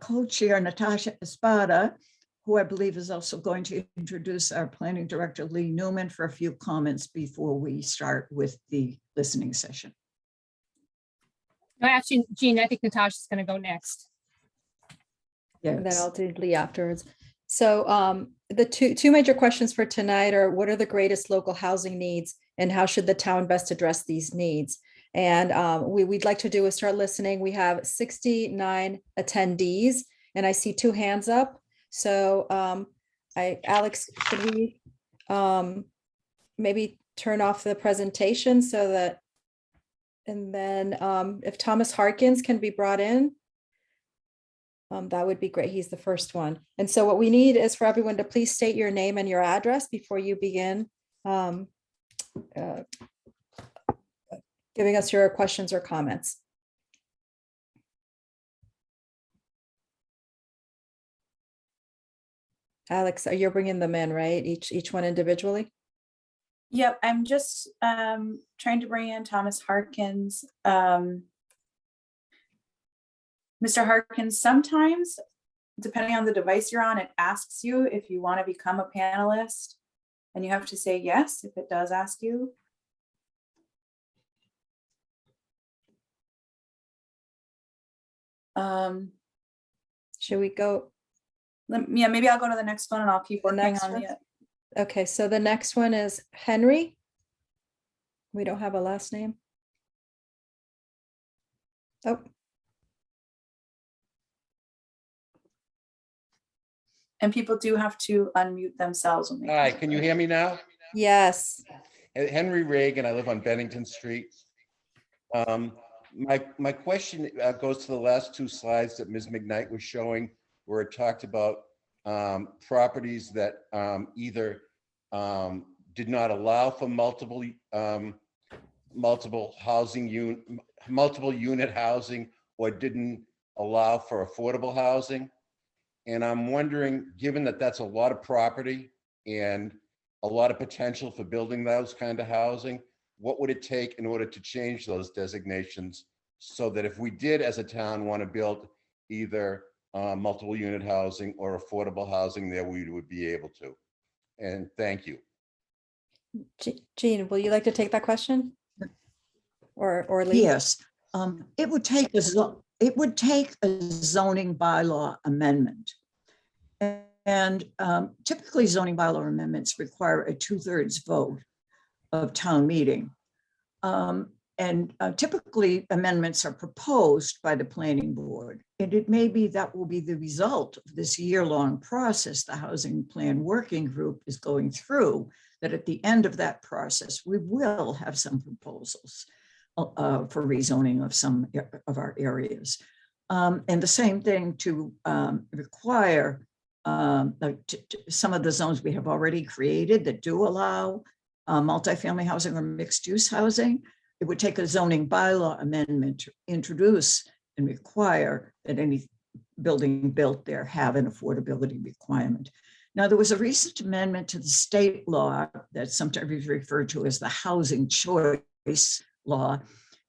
co-chair Natasha Espada, who I believe is also going to introduce our planning director, Lee Newman, for a few comments before we start with the listening session. No, actually, Jean, I think Natasha's going to go next. Yes. And then I'll do Lee afterwards. So the two major questions for tonight are, what are the greatest local housing needs and how should the town best address these needs? And we'd like to do is start listening. We have 69 attendees and I see 2 hands up. So Alex, could we maybe turn off the presentation so that, and then if Thomas Harkins can be brought in, that would be great. He's the first one. And so what we need is for everyone to please state your name and your address before you begin giving us your questions or comments. Alex, you're bringing them in, right? Each one individually? Yep, I'm just trying to bring in Thomas Harkins. Mr. Harkins, sometimes, depending on the device you're on, it asks you if you want to become a panelist, and you have to say yes if it does ask you. Should we go? Yeah, maybe I'll go to the next one and I'll keep The working next on one? the. Okay, so the next one is Henry. We don't have a last name. Oh, And people do have to unmute themselves when they. Hi, can you hear me now? yes. Henry Reagan, I live on Bennington Street. My question goes to the last 2 slides that Ms. McKnight was showing, where it talked about properties that either did not allow for multiple unit housing or didn't allow for affordable housing. And I'm wondering, given that that's a lot of property and a lot of potential for building those kind of housing, what would it take in order to change those designations so that if we did as a town want to build either multiple unit housing or affordable housing there, we would be able to? And thank you. Jean, will you like to take that question? Or Lee? Yes, it would take a zoning bylaw amendment. And typically zoning bylaw amendments require a 2/3 vote. of town meeting. And typically amendments are proposed by the planning board. And it may be that will be the result of this year-long process the Housing Plan Working Group is going through, that at the end of that process, we will have some proposals for rezoning of some of our areas. And the same thing to require some of the zones we have already created that do allow multifamily housing or mixed-use housing. It would take a zoning bylaw amendment to introduce and require that any building built there have an affordability requirement. Now, there was a recent amendment to the state law that sometimes is referred to as the housing choice law,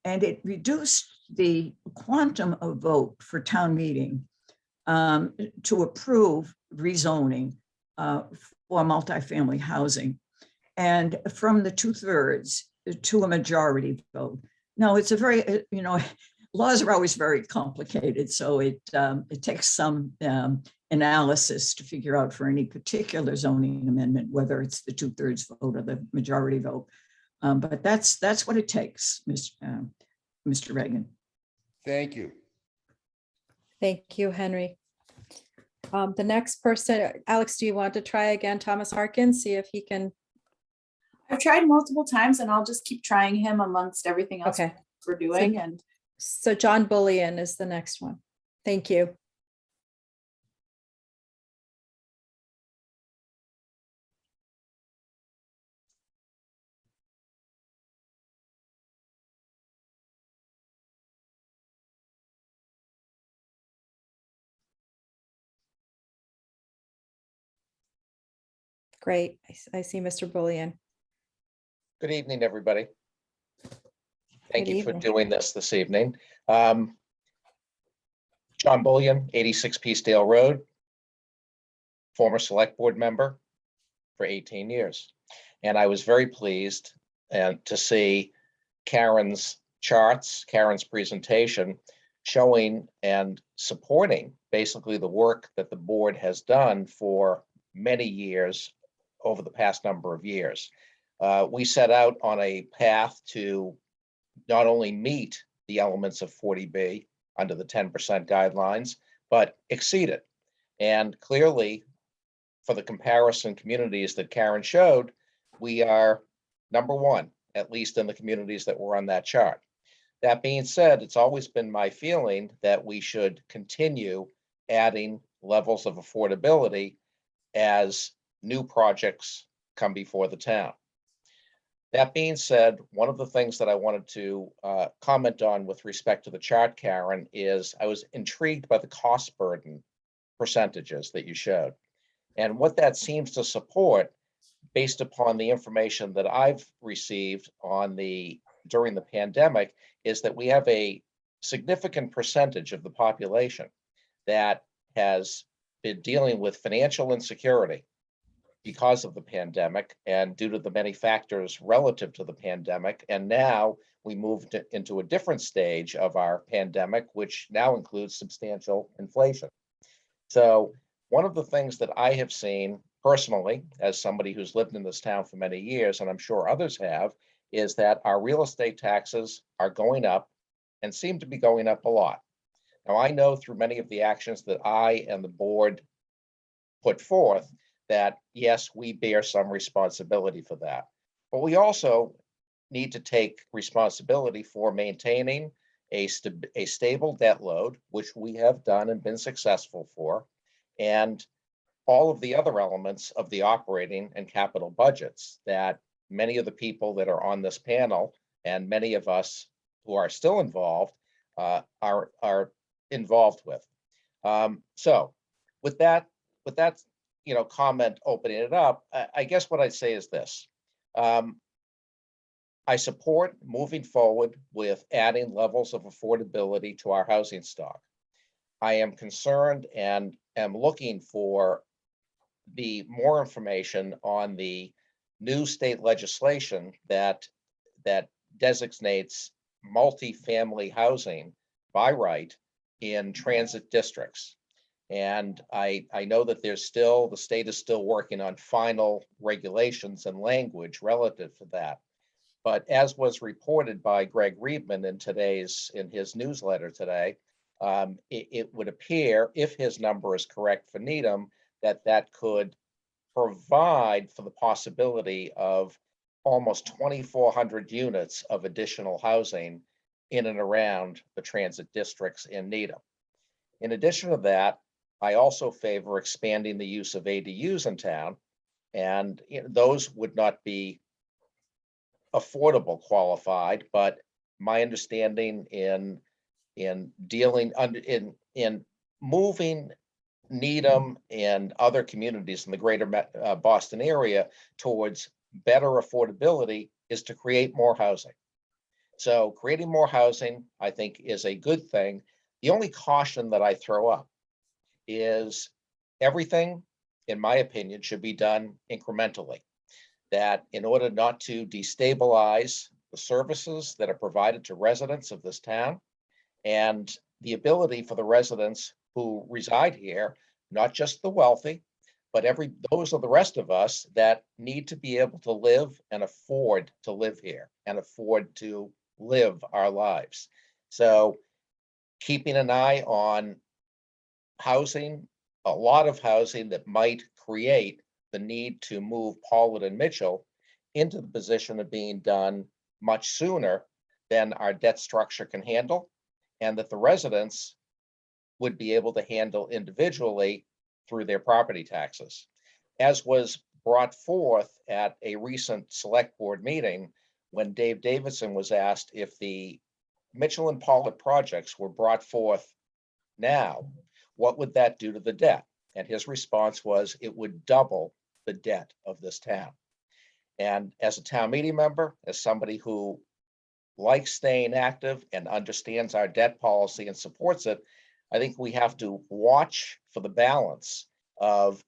and it reduced the quantum of vote for town meeting to approve rezoning for multifamily housing. And from the 2/3 to a majority vote. No, it's a very, laws are always very complicated. So it takes some analysis to figure out for any particular zoning amendment, whether it's the 2/3 vote or the majority vote. But that's what it takes, Mr. Reagan. Thank you. Thank you, Henry. The next person, Alex, do you want to try again, Thomas Harkins, see if he can? I've tried multiple times and I'll just keep trying him amongst everything else Okay. we're doing. And So John Bullion is the next one. Thank you. Great. I see Mr. Bullion. Good evening, everybody. Thank Good you for evening. doing this evening. John Bullion, 86 Peacedale Road, former select board member for 18 years. And I was very pleased to see Karen's charts, Karen's presentation, showing and supporting basically the work that the board has done for many years over the past number of years. We set out on a path to not only meet the elements of 40B under the 10% guidelines, but exceed it. And clearly, for the comparison communities that Karen showed, we are number one, at least in the communities that were on that chart. That being said, it's always been my feeling that we should continue adding levels of affordability as new projects come before the town. That being said, one of the things that I wanted to comment on with respect to the chart, Karen, is I was intrigued by the cost burden percentages that you showed. And what that seems to support, based upon the information that I've received during the pandemic, is that we have a significant percentage of the population that has been dealing with financial insecurity because of the pandemic and due to the many factors relative to the pandemic. And now we moved into a different stage of our pandemic, which now includes substantial inflation. So one of the things that I have seen personally, as somebody who's lived in this town for many years, and I'm sure others have, is that our real estate taxes are going up and seem to be going up a lot. Now, I know through many of the actions that I and the board put forth that, yes, we bear some responsibility for that. But we also need to take responsibility for maintaining a stable debt load, which we have done and been successful for, and all of the other elements of the operating and capital budgets that many of the people that are on this panel and many of us who are still involved are involved with. So with that, comment opening it up, I guess what I'd say is this. I support moving forward with adding levels of affordability to our housing stock. I am concerned and am looking for the more information on the new state legislation that designates multifamily housing by right in transit districts. And I know that the state is still working on final regulations and language relative to that. But as was reported by Greg Reedman in his newsletter today, it would appear, if his number is correct for Needham, that could provide for the possibility of almost 2,400 units of additional housing in and around the transit districts in Needham. In addition to that, I also favor expanding the use of ADUs in town, and those would not be affordable qualified, but my understanding in moving Needham and other communities in the greater Boston area towards better affordability is to create more housing. So creating more housing, I think, is a good thing. The only caution that I throw up is everything, in my opinion, should be done incrementally. That in order not to destabilize the services that are provided to residents of this town and the ability for the residents who reside here, not just the wealthy, but those are the rest of us that need to be able to live and afford to live here and afford to live our lives. So keeping an eye on housing, a lot of housing that might create the need to move Pollard and Mitchell into the position of being done much sooner than our debt structure can handle, and that the residents would be able to handle individually through their property taxes. As was brought forth at a recent select board meeting, when Dave Davidson was asked if the Mitchell and Pollard projects were brought forth now, what would that do to the debt? And his response was, it would double the debt of this town. And as a town meeting member, as somebody who likes staying active and understands our debt policy and supports it, I think we have to watch for the balance of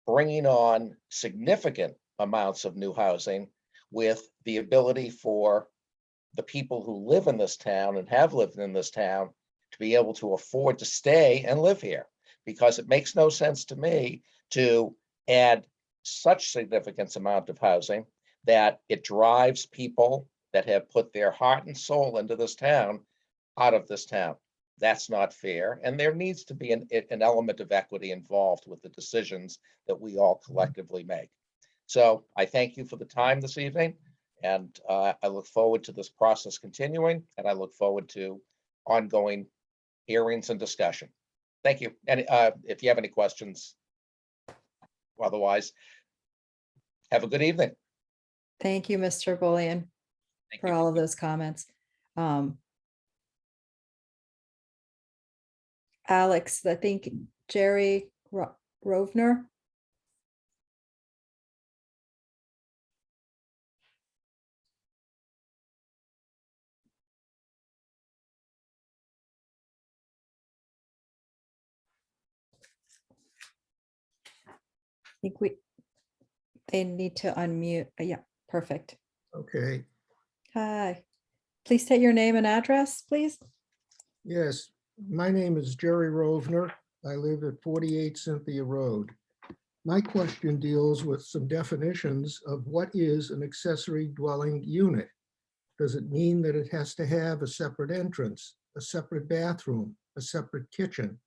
bringing on significant amounts of new housing with the ability for the people who live in this town and have lived in this town to be able to afford to stay and live here. Because it makes no sense to me to add such significant amount of housing that it drives people that have put their heart and soul into this town out of this town. That's not fair. And there needs to be an element of equity involved with the decisions that we all collectively make. So I thank you for the time this evening. And I look forward to this process continuing, and I look forward to ongoing hearings and discussion. Thank you. And if you have any questions, otherwise, have a good evening. Thank you, Mr. Bullion, Thank for you. all of those comments. Alex, I think Jerry Rovner. I think they need to unmute. Yeah, perfect. Okay, Hi. Please state your name and address, please. yes, my name is Jerry Rovner. I live at 48 Cynthia Road. My question deals with some definitions of what is an accessory dwelling unit. Does it mean that it has to have a separate entrance, a separate bathroom, a separate kitchen?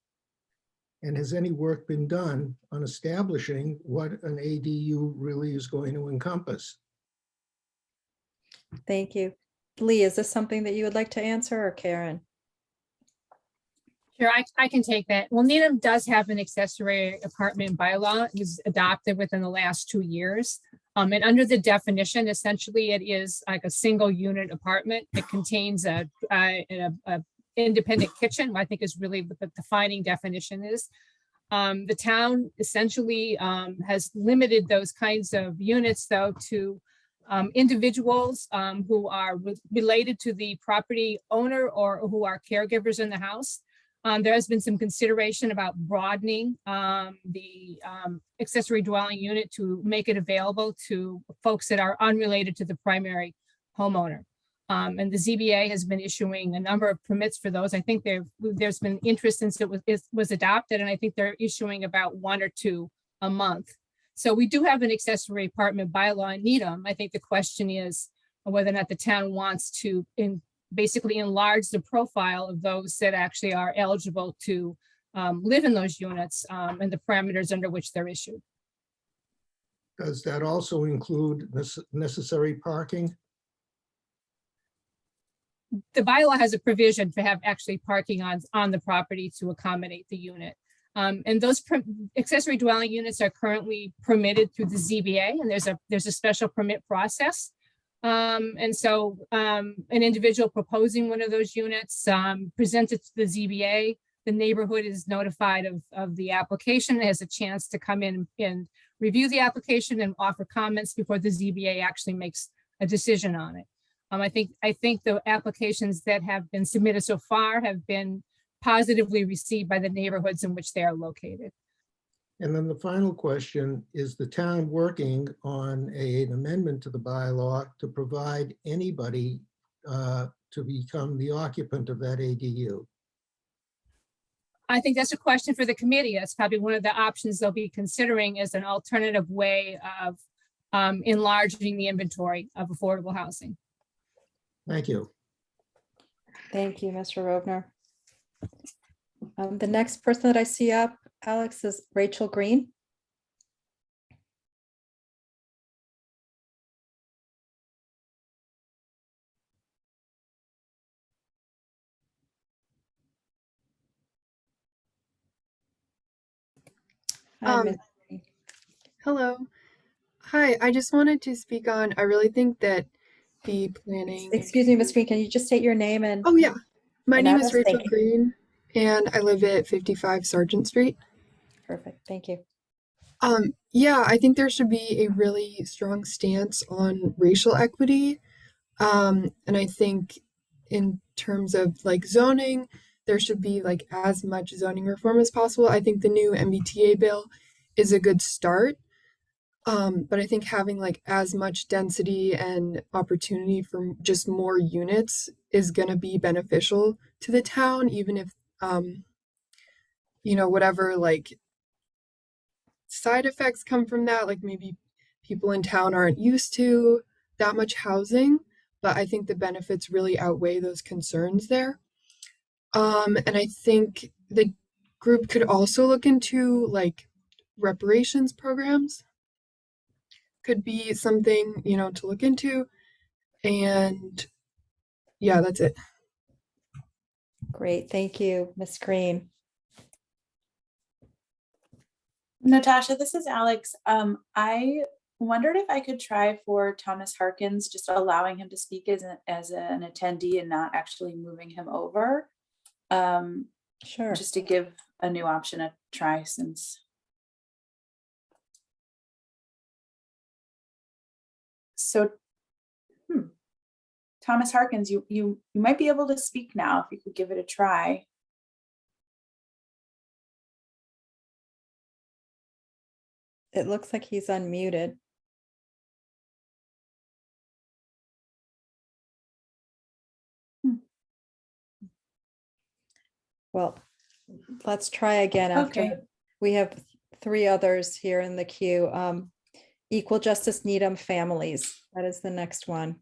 And has any work been done on establishing what an ADU really is going to encompass? Thank you. Lee, is this something that you would like to answer, or Karen? Sure, I can take that. Well, Needham does have an accessory apartment bylaw. It was adopted within the last 2 years. And under the definition, essentially, it is like a single unit apartment that contains a independent kitchen, I think is really what the defining definition is. The town essentially has limited those kinds of units, though, to individuals who are related to the property owner or who are caregivers in the house. There has been some consideration about broadening the accessory dwelling unit to make it available to folks that are unrelated to the primary homeowner. And the ZBA has been issuing a number of permits for those. I think there's been interest since it was adopted, and I think they're issuing about 1 or 2 a month. So we do have an accessory apartment bylaw in Needham. I think the question is, whether or not the town wants to basically enlarge the profile of those that actually are eligible to live in those units and the parameters under which they're issued. Does that also include necessary parking? The bylaw has a provision to have actually parking on the property to accommodate the unit. And those accessory dwelling units are currently permitted through the ZBA, and there's a special permit process. And so an individual proposing one of those units presents it to the ZBA. The neighborhood is notified of the application, has a chance to come in and review the application and offer comments before the ZBA actually makes a decision on it. I think the applications that have been submitted so far have been positively received by the neighborhoods in which they are located. And then the final question, is the town working on an amendment to the bylaw to provide anybody to become the occupant of that ADU? I think that's a question for the committee. That's probably one of the options they'll be considering as an alternative way of enlarging the inventory of affordable housing. Thank you. Thank you, Mr. Rovner. The next person that I see up, Alex, is Rachel Greene. Hi, Ms. Greene. Hello. Hi, I just wanted to speak on, I really think that the planning. Excuse me, Ms. Greene, can you just state your name and? Oh, yeah. My and name is address? Rachel Thank you. Greene, and I live at 55 Sargent Street. Perfect, thank you. Yeah, I think there should be a really strong stance on racial equity. And I think in terms of like zoning, there should be like as much zoning reform as possible. I think the new MBTA bill is a good start. But I think having like as much density and opportunity for just more units is going to be beneficial to the town, even if, you know, whatever like side effects come from that, like maybe people in town aren't used to that much housing, but I think the benefits really outweigh those concerns there. And I think the group could also look into like reparations programs. Could be something, you know, to look into. And yeah, that's it. Great, thank you, Ms. Greene. Natasha, this is Alex. I wondered if I could try for Thomas Harkins, just allowing him to speak as an attendee and not actually moving him over. Sure. Just to give a new option a try since. So, Thomas Harkins, you might be able to speak now if you could give it a try. It looks like he's unmuted. Well, let's try again after Okay. we have 3 others here in the queue. Equal Justice Needham Families, that is the next one.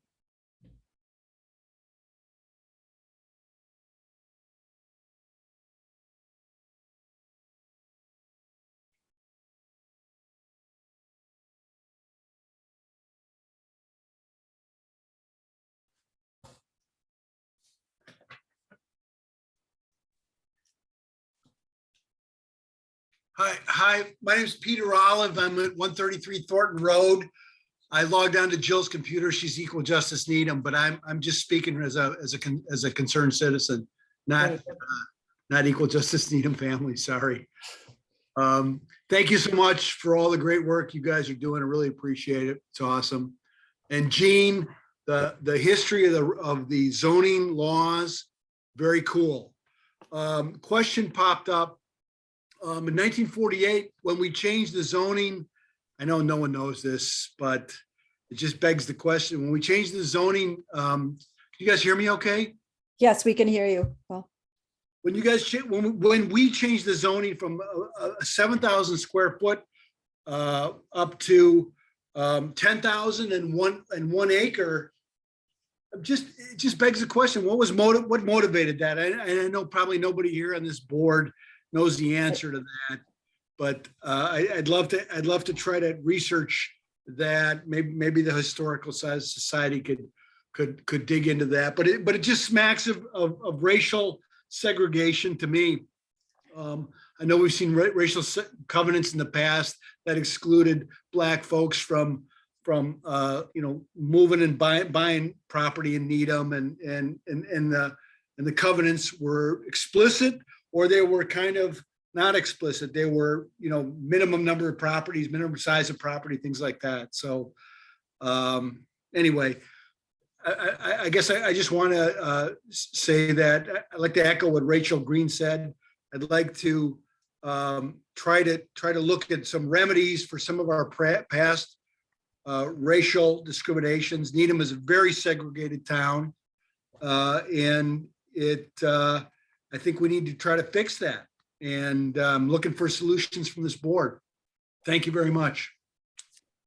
Hi, my name is Peter Olive. I'm at 133 Thornton Road. I logged on to Jill's computer. She's Equal Justice Needham, but I'm just speaking as a concerned citizen, not Equal Justice Needham family. Sorry. Thank you so much for all the great work you guys are doing. I really appreciate it. It's awesome. And Gene, the history of the zoning laws, very cool. Question popped up. In 1948, when we changed the zoning, I know no one knows this, but it just begs the question. When we changed the zoning, can you guys hear me okay? Yes, we can hear you. Well, When you guys, when we changed the zoning from a 7,000 square foot up to 10,000 and 1 acre, it just begs the question, what motivated that? I know probably nobody here on this board knows the answer to that, but I'd love to try to research that. Maybe the Historical Society could dig into that, but it just smacks of racial segregation to me. I know we've seen racial covenants in the past that excluded Black folks from moving and buying property in Needham, and the covenants were explicit, or they were kind of not explicit. They were, minimum number of properties, minimum size of property, things like that. So anyway, I guess I just want to say that I'd like to echo what Rachel Greene said. I'd like to try to look at some remedies for some of our past racial discriminations. Needham is a very segregated town, and I think we need to try to fix that. And I'm looking for solutions from this board. Thank you very much.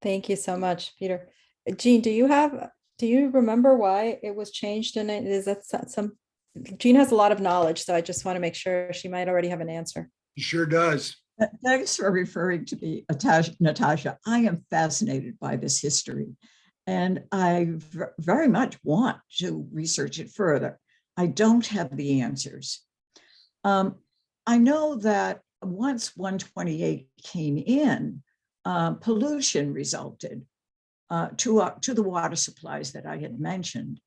Thank you so much, Peter. Jean, do you remember why it was changed? And is that some, Jean has a lot of knowledge, so I just want to make sure she might already have an answer. He sure does. Thanks for referring to me, Natasha. I am fascinated by this history, and I very much want to research it further. I don't have the answers. I know that once 128 came in, pollution resulted to the water supplies that I had mentioned.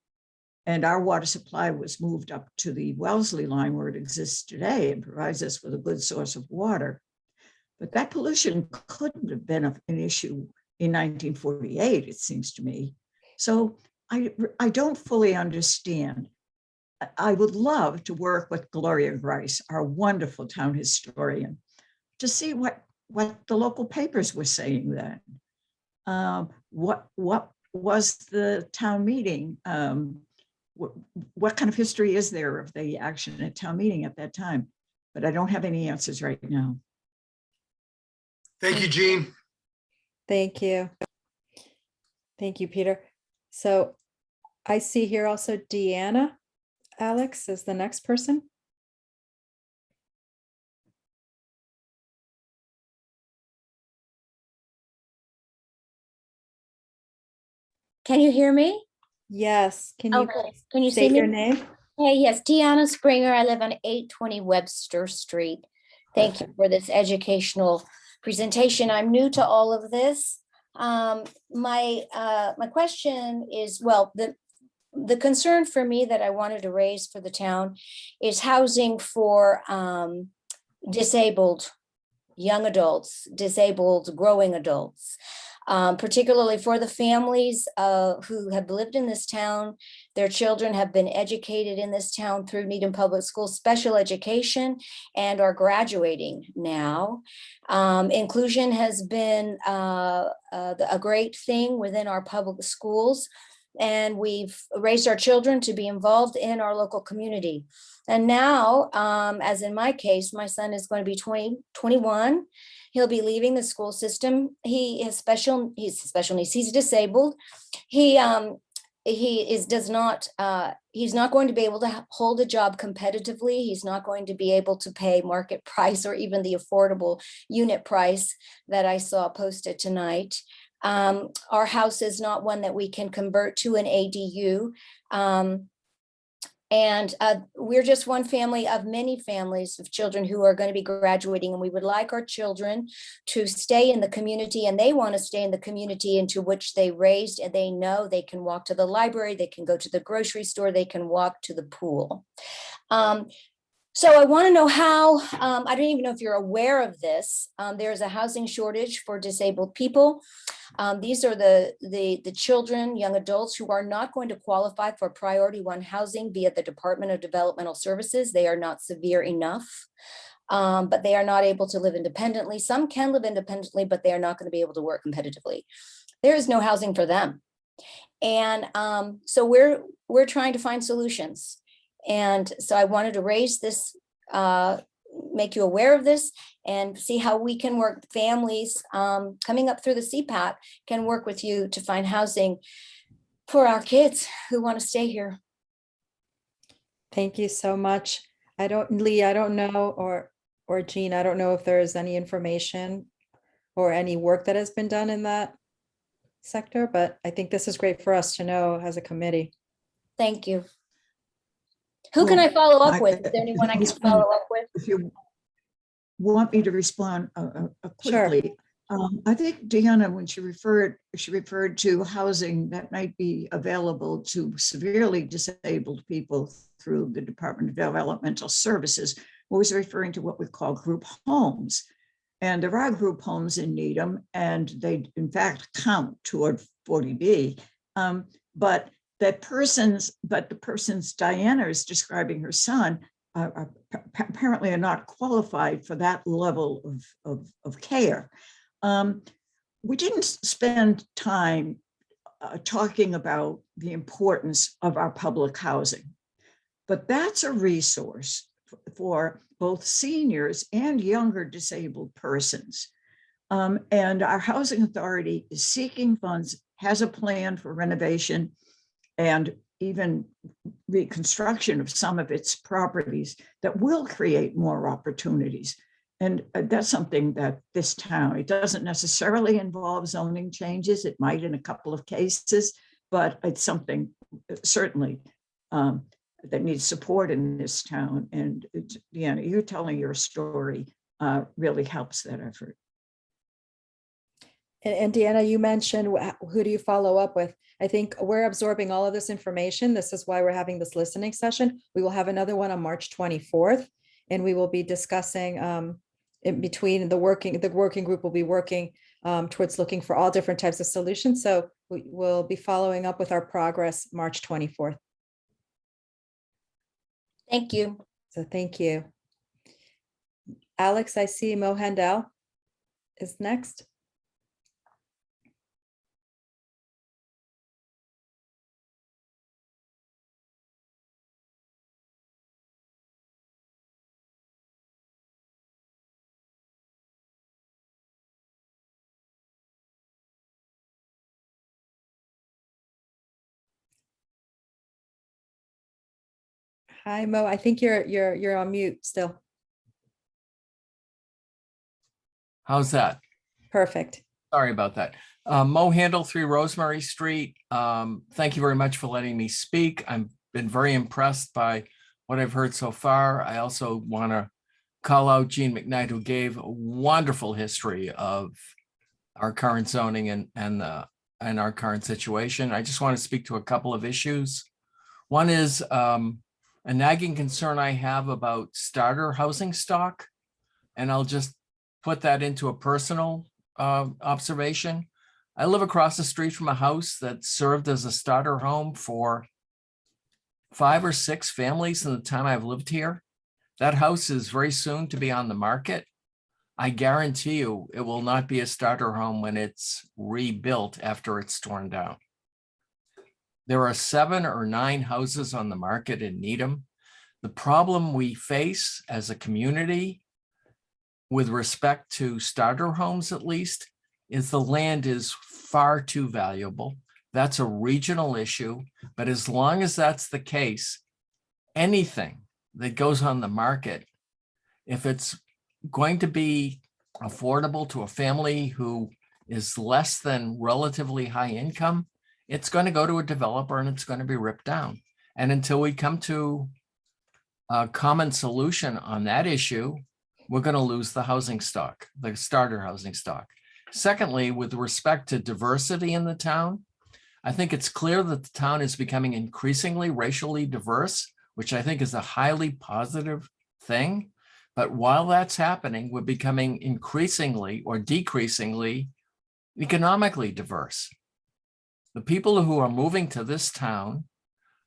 And our water supply was moved up to the Wellesley line where it exists today and provides us with a good source of water. But that pollution couldn't have been an issue in 1948, it seems to me. So I don't fully understand. I would love to work with Gloria Grice, our wonderful town historian, to see what the local papers were saying then. What was the town meeting? What kind of history is there of the action at town meeting at that time? But I don't have any answers right now. Thank you, Jean. Thank you. Thank you, Peter. So I see here also Deanna Alex is the next person. Can you hear me? Yes. Can you Okay. Can you see state me? your name? Hey, yes, Deanna Springer. I live on 820 Webster Street. Thank you for this educational presentation. I'm new to all of this. My question is, well, the concern for me that I wanted to raise for the town is housing for disabled young adults, disabled growing adults. Particularly for the families who have lived in this town. Their children have been educated in this town through Needham Public Schools special education and are graduating now. Inclusion has been a great thing within our public schools, and we've raised our children to be involved in our local community. And now, as in my case, my son is going to be 21. He'll be leaving the school system. He's special needs. He's disabled. He's not going to be able to hold a job competitively. He's not going to be able to pay market price or even the affordable unit price that I saw posted tonight. Our house is not one that we can convert to an ADU. And we're just one family of many families of children who are going to be graduating, and we would like our children to stay in the community, and they want to stay in the community into which they raised, and they know they can walk to the library, they can go to the grocery store, they can walk to the pool. So I want to know how, I don't even know if you're aware of this. There's a housing shortage for disabled people. These are the children, young adults who are not going to qualify for priority 1 housing via the Department of Developmental Services. They are not severe enough, but they are not able to live independently. Some can live independently, but they are not going to be able to work competitively. There is no housing for them. And so we're trying to find solutions. And so I wanted to raise this, make you aware of this and see how we can work. Families coming up through the CPAT can work with you to find housing. for our kids who want to stay here. Thank you so much. Lee, I don't know, or Jean, I don't know if there is any information or any work that has been done in that sector, but I think this is great for us to know as a committee. Thank you. Who can Well, I follow up I- with? Is there anyone I can respond- follow up with? If you want me to respond Sure. quickly, I think Deanna, when she referred to housing that might be available to severely disabled people through the Department of Developmental Services, was referring to what we call group homes. And there are group homes in Needham, and they in fact count toward 40B. But the persons Diana is describing, her son, apparently are not qualified for that level of care. We didn't spend time talking about the importance of our public housing, but that's a resource for both seniors and younger disabled persons. And our housing authority is seeking funds, has a plan for renovation and even reconstruction of some of its properties that will create more opportunities. And that's something that this town, it doesn't necessarily involve zoning changes. It might in a couple of cases, but it's something certainly that needs support in this town. And Deanna, you telling your story really helps that effort. And Deanna, you mentioned who do you follow up with? I think we're absorbing all of this information. This is why we're having this listening session. We will have another one on March 24th, and we will be discussing in between the working group will be working towards looking for all different types of solutions. So we will be following up with our progress March 24th. Thank you. So thank you. Alex, I see Mo Handel is next. Hi, Mo. I think you're on mute still. How's that? Perfect. Sorry about that. Mo Handel, 3 Rosemary Street. Thank you very much for letting me speak. I've been very impressed by what I've heard so far. I also want to call out Jean McKnight, who gave a wonderful history of our current zoning and our current situation. I just want to speak to a couple of issues. One is a nagging concern I have about starter housing stock, and I'll just put that into a personal observation. I live across the street from a house that served as a starter home for 5 or 6 families in the time I've lived here. That house is very soon to be on the market. I guarantee you it will not be a starter home when it's rebuilt after it's torn down. There are 7 or 9 houses on the market in Needham. The problem we face as a community with respect to starter homes, at least, is the land is far too valuable. That's a regional issue, but as long as that's the case, anything that goes on the market, if it's going to be affordable to a family who is less than relatively high income, it's going to go to a developer and it's going to be ripped down. And until we come to a common solution on that issue, we're going to lose the housing stock, the starter housing stock. Secondly, with respect to diversity in the town, I think it's clear that the town is becoming increasingly racially diverse, which I think is a highly positive thing. But while that's happening, we're becoming increasingly or decreasingly economically diverse. The people who are moving to this town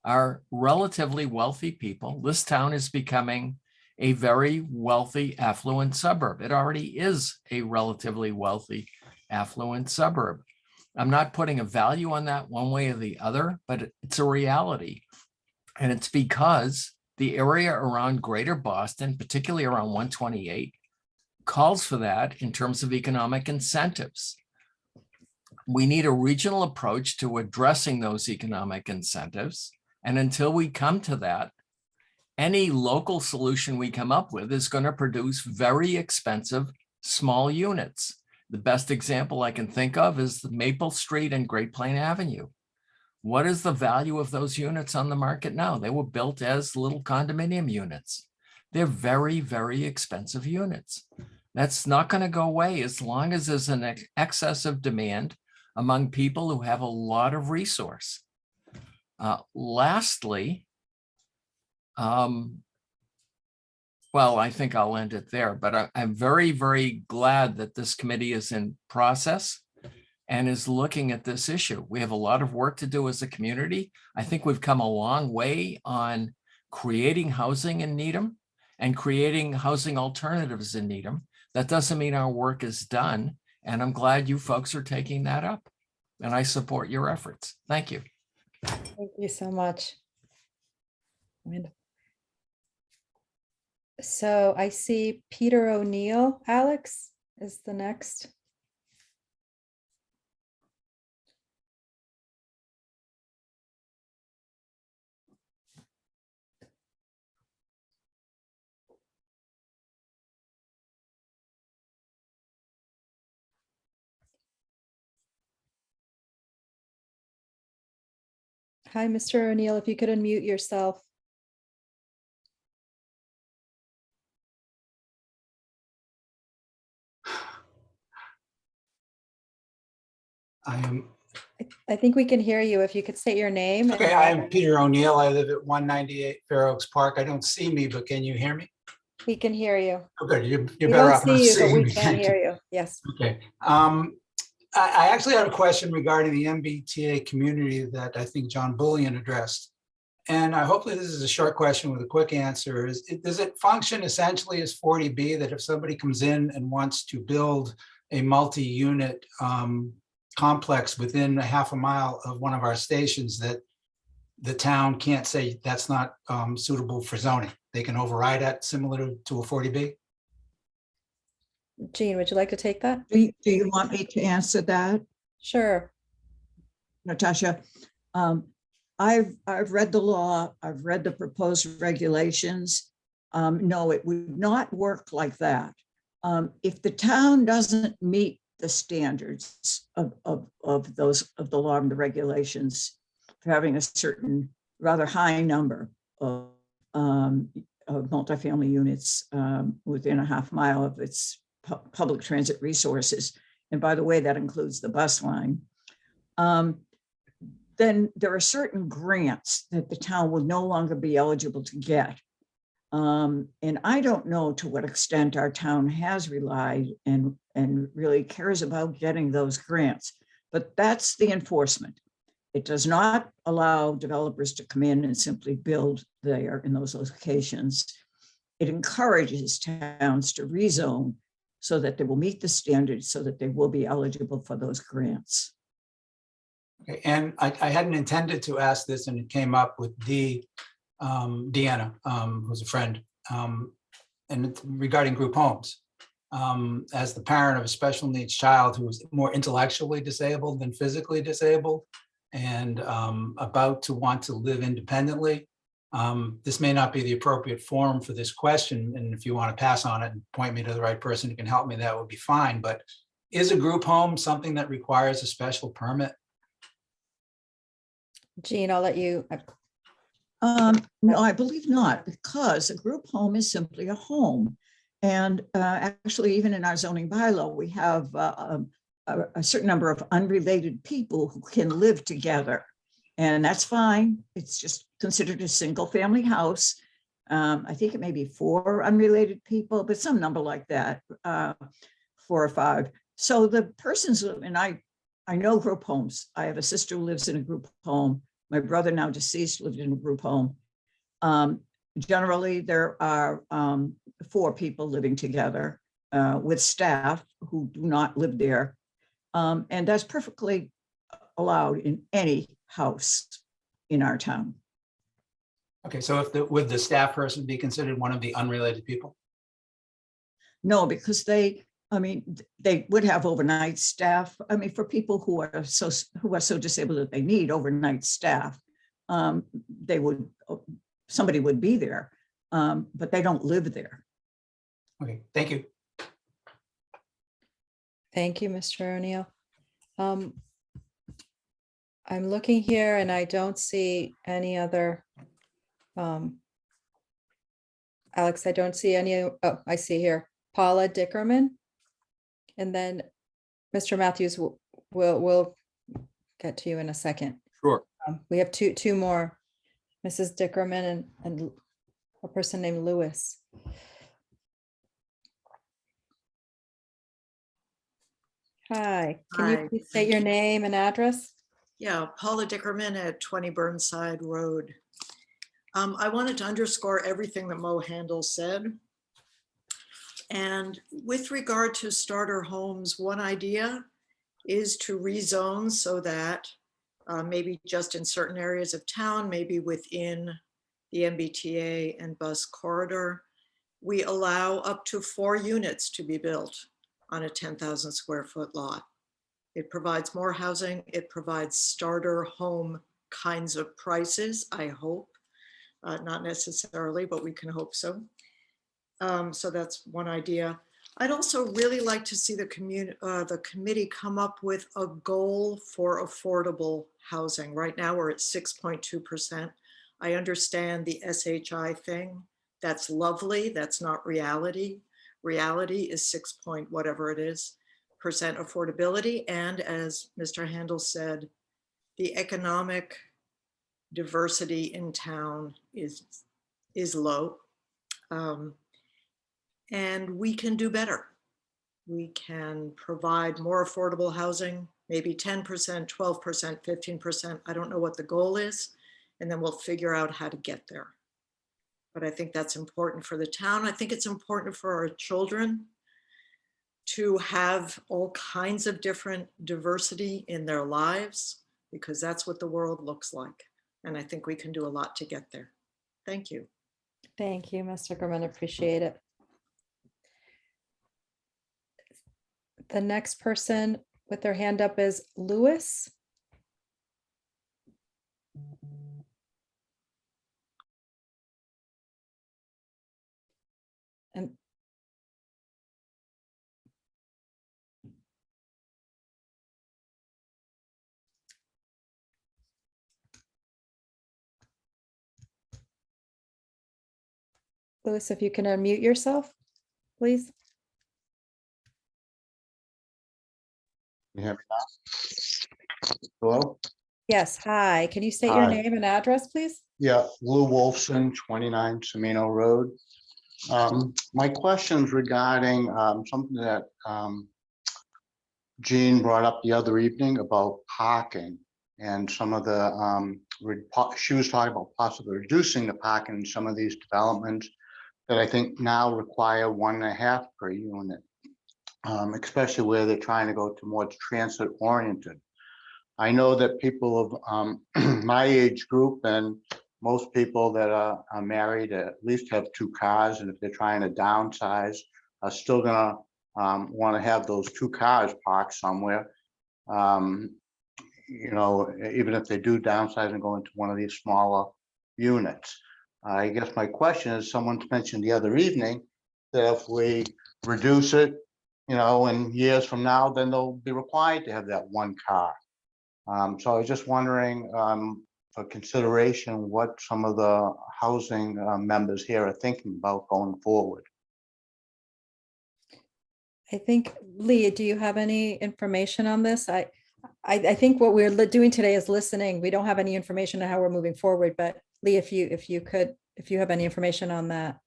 are relatively wealthy people. This town is becoming a very wealthy, affluent suburb. It already is a relatively wealthy, affluent suburb. I'm not putting a value on that one way or the other, but it's a reality. And it's because the area around Greater Boston, particularly around 128, calls for that in terms of economic incentives. We need a regional approach to addressing those economic incentives. And until we come to that, any local solution we come up with is going to produce very expensive small units. The best example I can think of is the Maple Street and Great Plain Avenue. What is the value of those units on the market now? They were built as little condominium units. They're very, very expensive units. That's not going to go away as long as there's an excessive demand among people who have a lot of resource. Lastly, well, I think I'll end it there, but I'm very, very glad that this committee is in process and is looking at this issue. We have a lot of work to do as a community. I think we've come a long way on creating housing in Needham and creating housing alternatives in Needham. That doesn't mean our work is done. And I'm glad you folks are taking that up. And I support your efforts. Thank you. Thank you so much. So I see Peter O'Neill, Alex, is the next. Hi, Mr. O'Neill, if you could unmute yourself. I think we can hear you. If you could state your name. Okay, I am Peter O'Neill. I live at 198 Fair Oaks Park. I don't see me, but can you hear me? We can hear you. Oh, good. You're We better don't off not see you, but seeing we me. can Thank hear you. you. Yes. Okay. I actually had a question regarding the MBTA community that I think John Bullion addressed. And hopefully this is a short question with a quick answer. Does it function essentially as 40B, that if somebody comes in and wants to build a multi-unit complex within a half a mile of one of our stations, that the town can't say that's not suitable for zoning? They can override that similar to a 40B? Jean, would you like to take that? Do you want me to answer that, Sure. Natasha? I've read the law. I've read the proposed regulations. No, it would not work like that. If the town doesn't meet the standards of the law and the regulations for having a certain rather high number of multifamily units within a half mile of its public transit resources, and by the way, that includes the bus line, then there are certain grants that the town will no longer be eligible to get. And I don't know to what extent our town has relied and really cares about getting those grants, but that's the enforcement. It does not allow developers to come in and simply build there in those locations. It encourages towns to rezone so that they will meet the standards, so that they will be eligible for those grants. Okay, and I hadn't intended to ask this, and it came up with Deanna, who's a friend, and regarding group homes. As the parent of a special needs child who is more intellectually disabled than physically disabled, and about to want to live independently, this may not be the appropriate forum for this question. And if you want to pass on it and point me to the right person who can help me, that would be fine. But is a group home something that requires a special permit? Jean, I'll let you. No, I believe not, because a group home is simply a home. And actually, even in our zoning bylaw, we have a certain number of unrelated people who can live together. And that's fine. It's just considered a single family house. I think it may be 4 unrelated people, but some number like that, 4 or 5. So the persons, and I know group homes. I have a sister who lives in a group home. My brother, now deceased, lived in a group home. Generally, there are 4 people living together with staff who do not live there. And that's perfectly allowed in any house in our town. Okay, so would the staff person be considered one of the unrelated people? No, because they I mean, they would have overnight staff. I mean, for people who are so disabled that they need overnight staff, somebody would be there, but they don't live there. Okay, thank you. Thank you, Mr. O'Neill. I'm looking here and I don't see any other. Alex, I don't see any. Oh, I see here, Paula Dickerman. And then Mr. Matthews will get to you in a second. Sure. We have two more, Mrs. Dickerman and a person named Lewis. Hi, can you Hi. please state your name and address? Yeah, Paula Dickerman at 20 Burnside Road. I wanted to underscore everything that Mo Handel said. And with regard to starter homes, one idea is to rezone so that maybe just in certain areas of town, maybe within the MBTA and bus corridor, we allow up to 4 units to be built on a 10,000 square foot lot. It provides more housing. It provides starter home kinds of prices, I hope. Not necessarily, but we can hope so. So that's one idea. I'd also really like to see the committee come up with a goal for affordable housing. Right now we're at 6.2%. I understand the SHI thing. That's lovely. That's not reality. Reality is 6 point whatever it is percent affordability. And as Mr. Handel said, the economic diversity in town is low. And we can do better. We can provide more affordable housing, maybe 10%, 12%, 15%. I don't know what the goal is. And then we'll figure out how to get there. But I think that's important for the town. I think it's important for our children to have all kinds of different diversity in their lives, because that's what the world looks like. And I think we can do a lot to get there. Thank you. Thank you, Mr. Gorman. Appreciate it. The next person with their hand up is Lewis. And Lewis, if you can unmute yourself, please. You hear me now? Hello? Yes, hi. Can you state your Hi. name and address, please? Yeah, Lou Wolfson, 29 Semino Road. My question's regarding something that Jean brought up the other evening about parking and some of the, she was talking about possibly reducing the parking in some of these developments that I think now require 1.5 per unit, especially where they're trying to go to more transit oriented. I know that people of my age group and most people that are married at least have 2 cars, and if they're trying to downsize, are still gonna want to have those 2 cars parked somewhere. You know, even if they do downsize and go into one of these smaller units. I guess my question is, someone mentioned the other evening that if we reduce it, you know, in years from now, then they'll be required to have that 1 car. So I was just wondering, for consideration, what some of the housing members here are thinking about going forward. I think, Leah, do you have any information on this? I think what we're doing today is listening. We don't have any information on how we're moving forward, but Leah, if you have any information on that.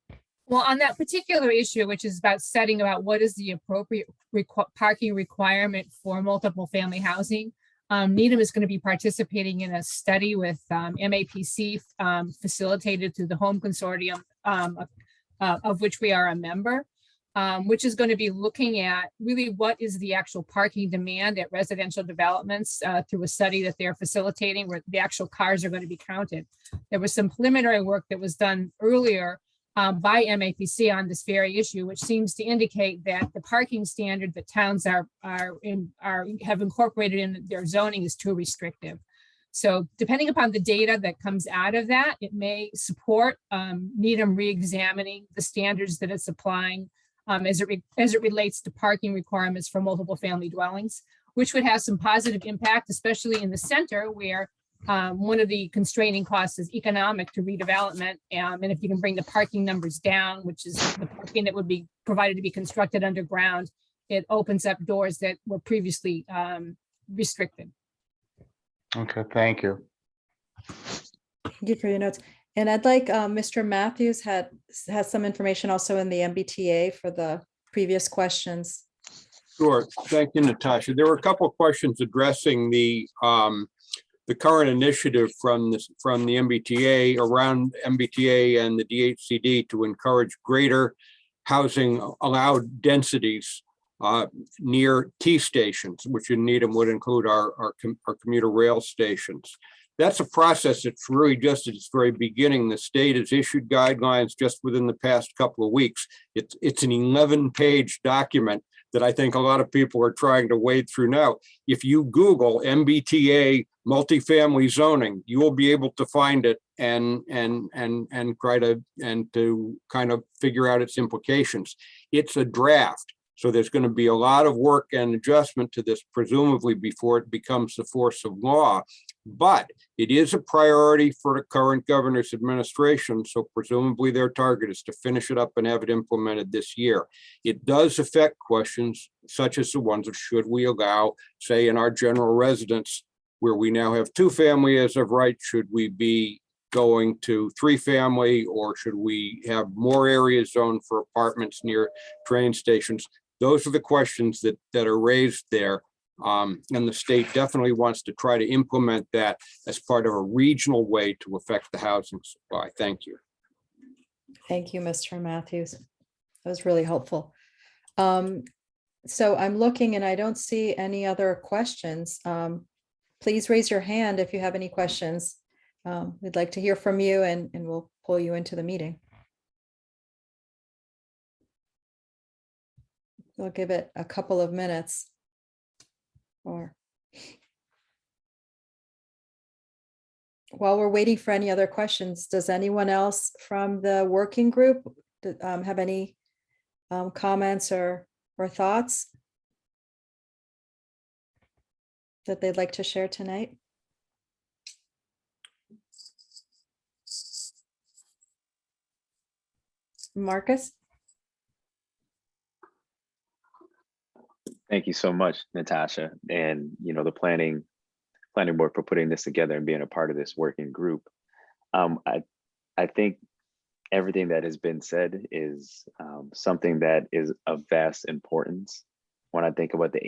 Well, on that particular issue, which is about setting about what is the appropriate parking requirement for multiple family housing, Needham is going to be participating in a study with MAPC facilitated through the Home Consortium, of which we are a member, which is going to be looking at really what is the actual parking demand at residential developments through a study that they're facilitating where the actual cars are going to be counted. There was some preliminary work that was done earlier by MAPC on this very issue, which seems to indicate that the parking standard that towns have incorporated in their zoning is too restrictive. So depending upon the data that comes out of that, it may support Needham re-examining the standards that it's applying as it relates to parking requirements for multiple family dwellings, which would have some positive impact, especially in the center where one of the constraining costs is economic to redevelopment. And if you can bring the parking numbers down, which is the parking that would be provided to be constructed underground, it opens up doors that were previously restricted. Okay, thank you. Thank you for your notes. And I'd like Mr. Matthews has some information also in the MBTA for the previous questions. Sure. Thank you, Natasha. There were a couple of questions addressing the current initiative from the MBTA around MBTA and the DHCD to encourage greater housing allowed densities near T stations, which in Needham would include our commuter rail stations. That's a process that's really just at its very beginning. The state has issued guidelines just within the past couple of weeks. It's an 11-page document that I think a lot of people are trying to wade through now. If you Google MBTA multifamily zoning, you will be able to find it and try to kind of figure out its implications. It's a draft. So there's going to be a lot of work and adjustment to this, presumably before it becomes the force of law. But it is a priority for the current governor's administration. So presumably their target is to finish it up and have it implemented this year. It does affect questions such as the ones of should we allow, say, in our general residence, where we now have 2-family as of right, should we be going to 3-family, or should we have more areas zoned for apartments near train stations? Those are the questions that are raised there. And the state definitely wants to try to implement that as part of a regional way to affect the housing supply. Thank you. Thank you, Mr. Matthews. That was really helpful. So I'm looking and I don't see any other questions. Please raise your hand if you have any questions. We'd like to hear from you and we'll pull you into the meeting. We'll give it a couple of minutes. Or while we're waiting for any other questions, does anyone else from the working group have any comments or thoughts that they'd like to share tonight? Marcus? Thank you so much, Natasha, and the planning board for putting this together and being a part of this working group. I think everything that has been said is something that is of vast importance. When I think about the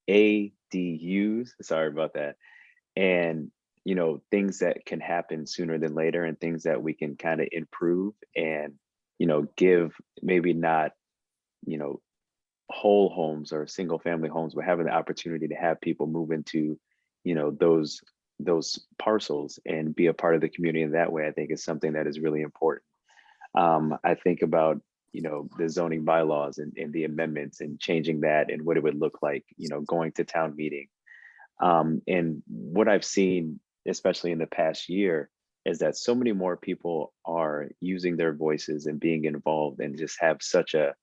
ADUs, sorry about that, and things that can happen sooner than later, and things that we can kind of improve and give maybe not whole homes or single family homes, but having the opportunity to have people move into those parcels and be a part of the community in that way, I think is something that is really important. I think about the zoning bylaws and the amendments and changing that and what it would look like going to town meeting. And what I've seen, especially in the past year, is that so many more people are using their voices and being involved and just have such a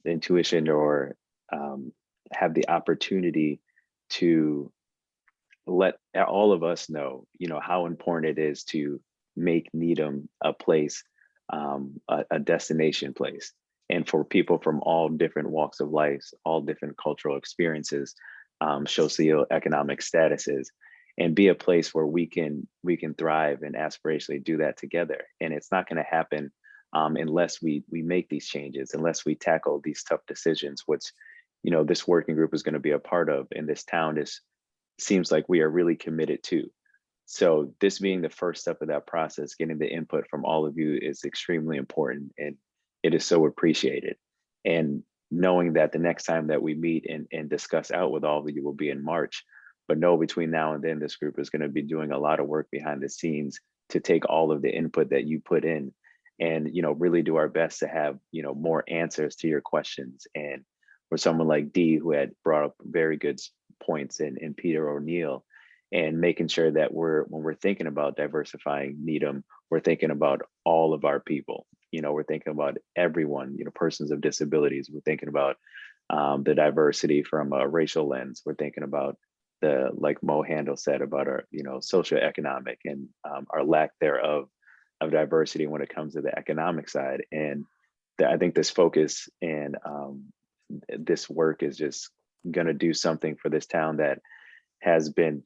intuition or have the opportunity to let all of us know, how important it is to make Needham a place, a destination place. And for people from all different walks of life, all different cultural experiences, socioeconomic statuses, and be a place where we can thrive and aspirationally do that together. And it's not going to happen unless we make these changes, unless we tackle these tough decisions, which this working group is going to be a part of, and this town seems like we are really committed to. So this being the first step of that process, getting the input from all of you is extremely important, and it is so appreciated. And knowing that the next time that we meet and discuss out with all of you will be in March, But know between now and then, this group is going to be doing a lot of work behind the scenes to take all of the input that you put in and, really do our best to have, more answers to your questions. And for someone like Dee, who had brought up very good points, and Peter O'Neill, and making sure that when we're thinking about diversifying Needham, we're thinking about all of our people. We're thinking about everyone, persons of disabilities. We're thinking about the diversity from a racial lens. We're thinking about like Mo Handel said, about our, socioeconomic and our lack thereof of diversity when it comes to the economic side. And I think this focus and this work is just going to do something for this town that has been,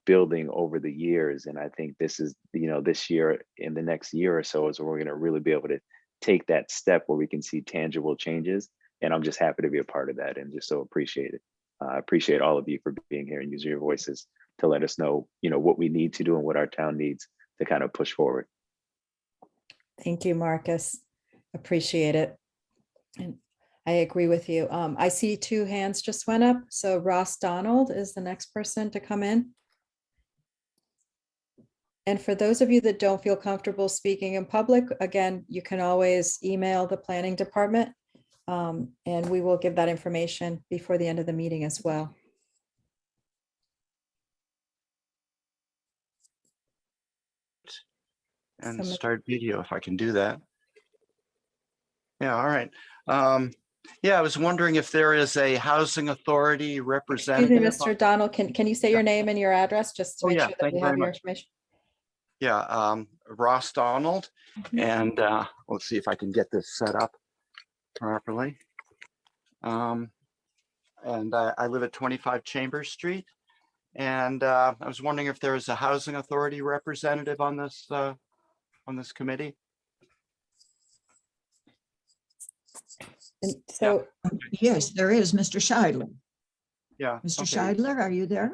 building over the years. And I think this is, this year, in the next year or so, is where we're going to really be able to take that step where we can see tangible changes. And I'm just happy to be a part of that and just so appreciate it. I appreciate all of you for being here and using your voices to let us know, what we need to do and what our town needs to kind of push forward. Thank you, Marcus. Appreciate it. And I agree with you. I see 2 hands just went up. So Ross Donald is the next person to come in. And for those of you that don't feel comfortable speaking in public, again, you can always email the planning department, and we will give that information before the end of the meeting as well. And start video if I can do that. Yeah, all right. Yeah, I was wondering if there is a housing authority Excuse representative. me, Mr. Donald, can you say your name and your address just to make sure that Thank we you have very your much. information? Yeah, Ross Donald, and let's see if I can get this set up properly. And I live at 25 Chambers Street, and I was wondering if there is a housing authority representative on this committee. And so, Yes, there is Mr. Scheidler. Yeah. Mr. Okay. Scheidler, are you there?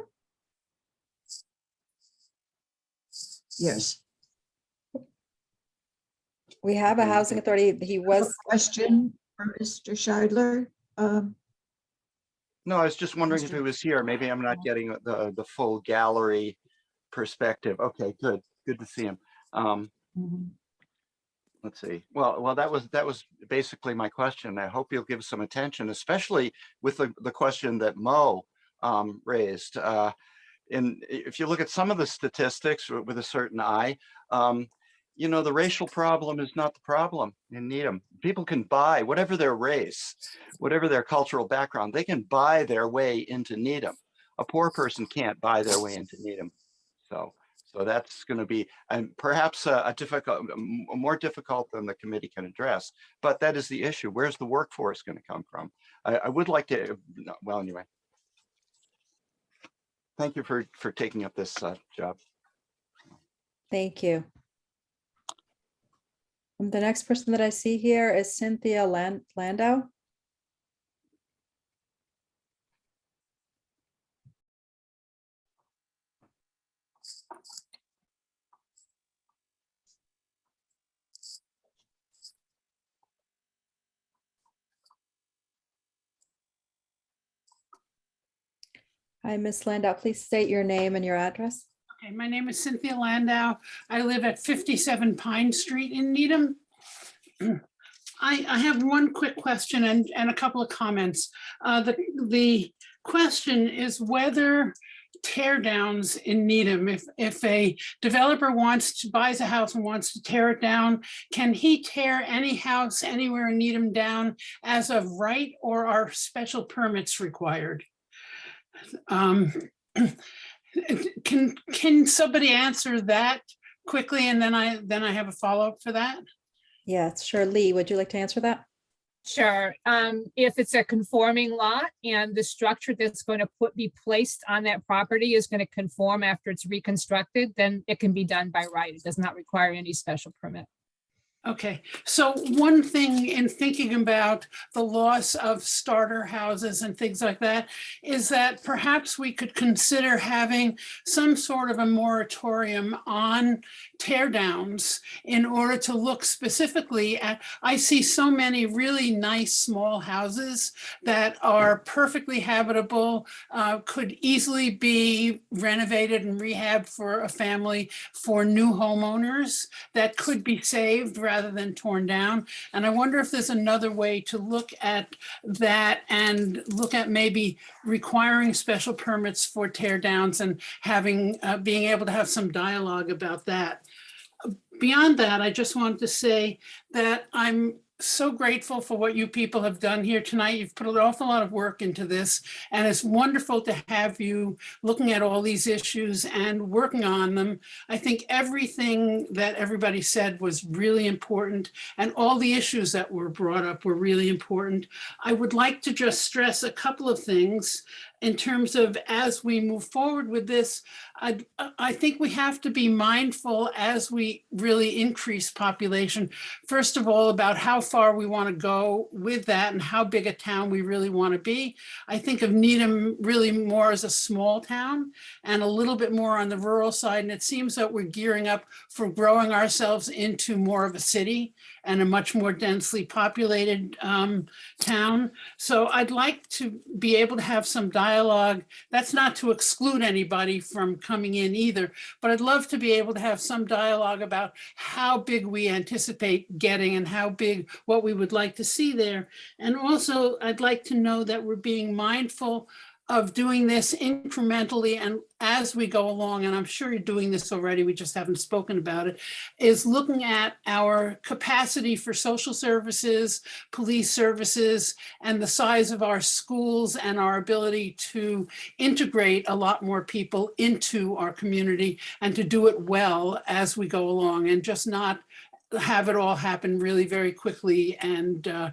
Yes. we have a housing authority. He was. Question for Mr. Scheidler. No, I was just wondering if he was here. Maybe I'm not getting the full gallery perspective. Okay, good to see him. Let's see. Well, that was basically my question. I hope you'll give some attention, especially with the question that Mo raised. And if you look at some of the statistics with a certain eye, the racial problem is not the problem in Needham. People can buy, whatever their race, whatever their cultural background, they can buy their way into Needham. A poor person can't buy their way into Needham. So that's going to be perhaps a more difficult than the committee can address. But that is the issue. Where's the workforce going to come from? I would like to. Well, anyway. Thank you for taking up this job. Thank you. The next person that I see here is Cynthia Landau. Hi, Ms. Landau. Please state your name and your address. Okay, my name is Cynthia Landau. I live at 57 Pine Street in Needham. I have one quick question and a couple of comments. The question is whether tear downs in Needham, if a developer buys a house and wants to tear it down, can he tear any house anywhere in Needham down as of right, or are special permits required? Can somebody answer that quickly, and then I have a follow-up for that? Yeah, sure. Lee, would you like to answer that? Sure. If it's a conforming lot and the structure that's going to be placed on that property is going to conform after it's reconstructed, then it can be done by right. It does not require any special permit. Okay, so one thing in thinking about the loss of starter houses and things like that is that perhaps we could consider having some sort of a moratorium on tear downs in order to look specifically at, I see so many really nice small houses that are perfectly habitable, could easily be renovated and rehabbed for a family, for new homeowners that could be saved rather than torn down. And I wonder if there's another way to look at that and look at maybe requiring special permits for tear downs and having, being able to have some dialogue about that. Beyond that, I just wanted to say that I'm so grateful for what you people have done here tonight. You've put an awful lot of work into this, and it's wonderful to have you looking at all these issues and working on them. I think everything that everybody said was really important, and all the issues that were brought up were really important. I would like to just stress a couple of things in terms of, as we move forward with this, I think we have to be mindful as we really increase population, first of all, about how far we want to go with that and how big a town we really want to be. I think of Needham really more as a small town and a little bit more on the rural side. And it seems that we're gearing up for growing ourselves into more of a city and a much more densely populated town. So I'd like to be able to have some dialogue. That's not to exclude anybody from coming in either, but I'd love to be able to have some dialogue about how big we anticipate getting and how big, what we would like to see there. And also I'd like to know that we're being mindful of doing this incrementally and as we go along, and I'm sure you're doing this already, we just haven't spoken about it, is looking at our capacity for social services, police services, and the size of our schools and our ability to integrate a lot more people into our community and to do it well as we go along and just not have it all happen really very quickly and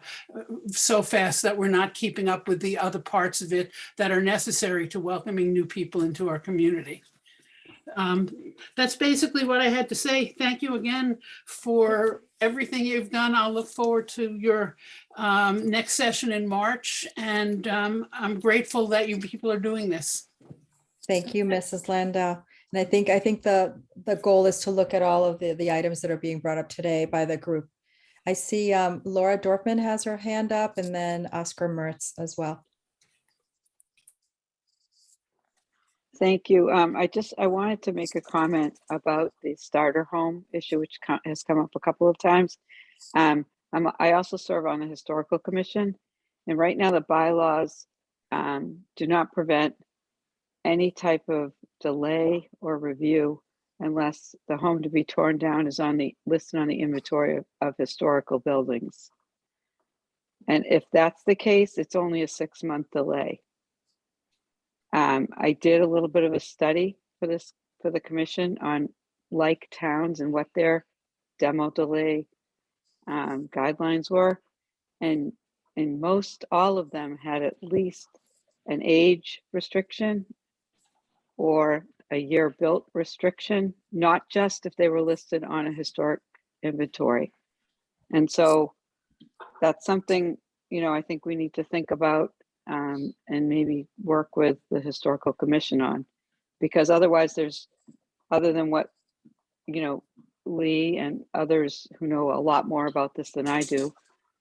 so fast that we're not keeping up with the other parts of it that are necessary to welcoming new people into our community. That's basically what I had to say. Thank you again for everything you've done. I'll look forward to your next session in March, and I'm grateful that you people are doing this. Thank you, Mrs. Landau. And I think the goal is to look at all of the items that are being brought up today by the group. I see Laura Dorfman has her hand up, and then Oscar Mertz as well. Thank you. I wanted to make a comment about the starter home issue, which has come up a couple of times. I also serve on the Historical Commission, and right now the bylaws do not prevent any type of delay or review unless the home to be torn down is listed on the inventory of historical buildings. And if that's the case, it's only a 6-month delay. I did a little bit of a study for the commission on like towns and what their demo delay guidelines were. And most all of them had at least an age restriction or a year built restriction, not just if they were listed on a historic inventory. And so that's something, I think we need to think about and maybe work with the Historical Commission on, because otherwise there's, other than what, Lee and others who know a lot more about this than I do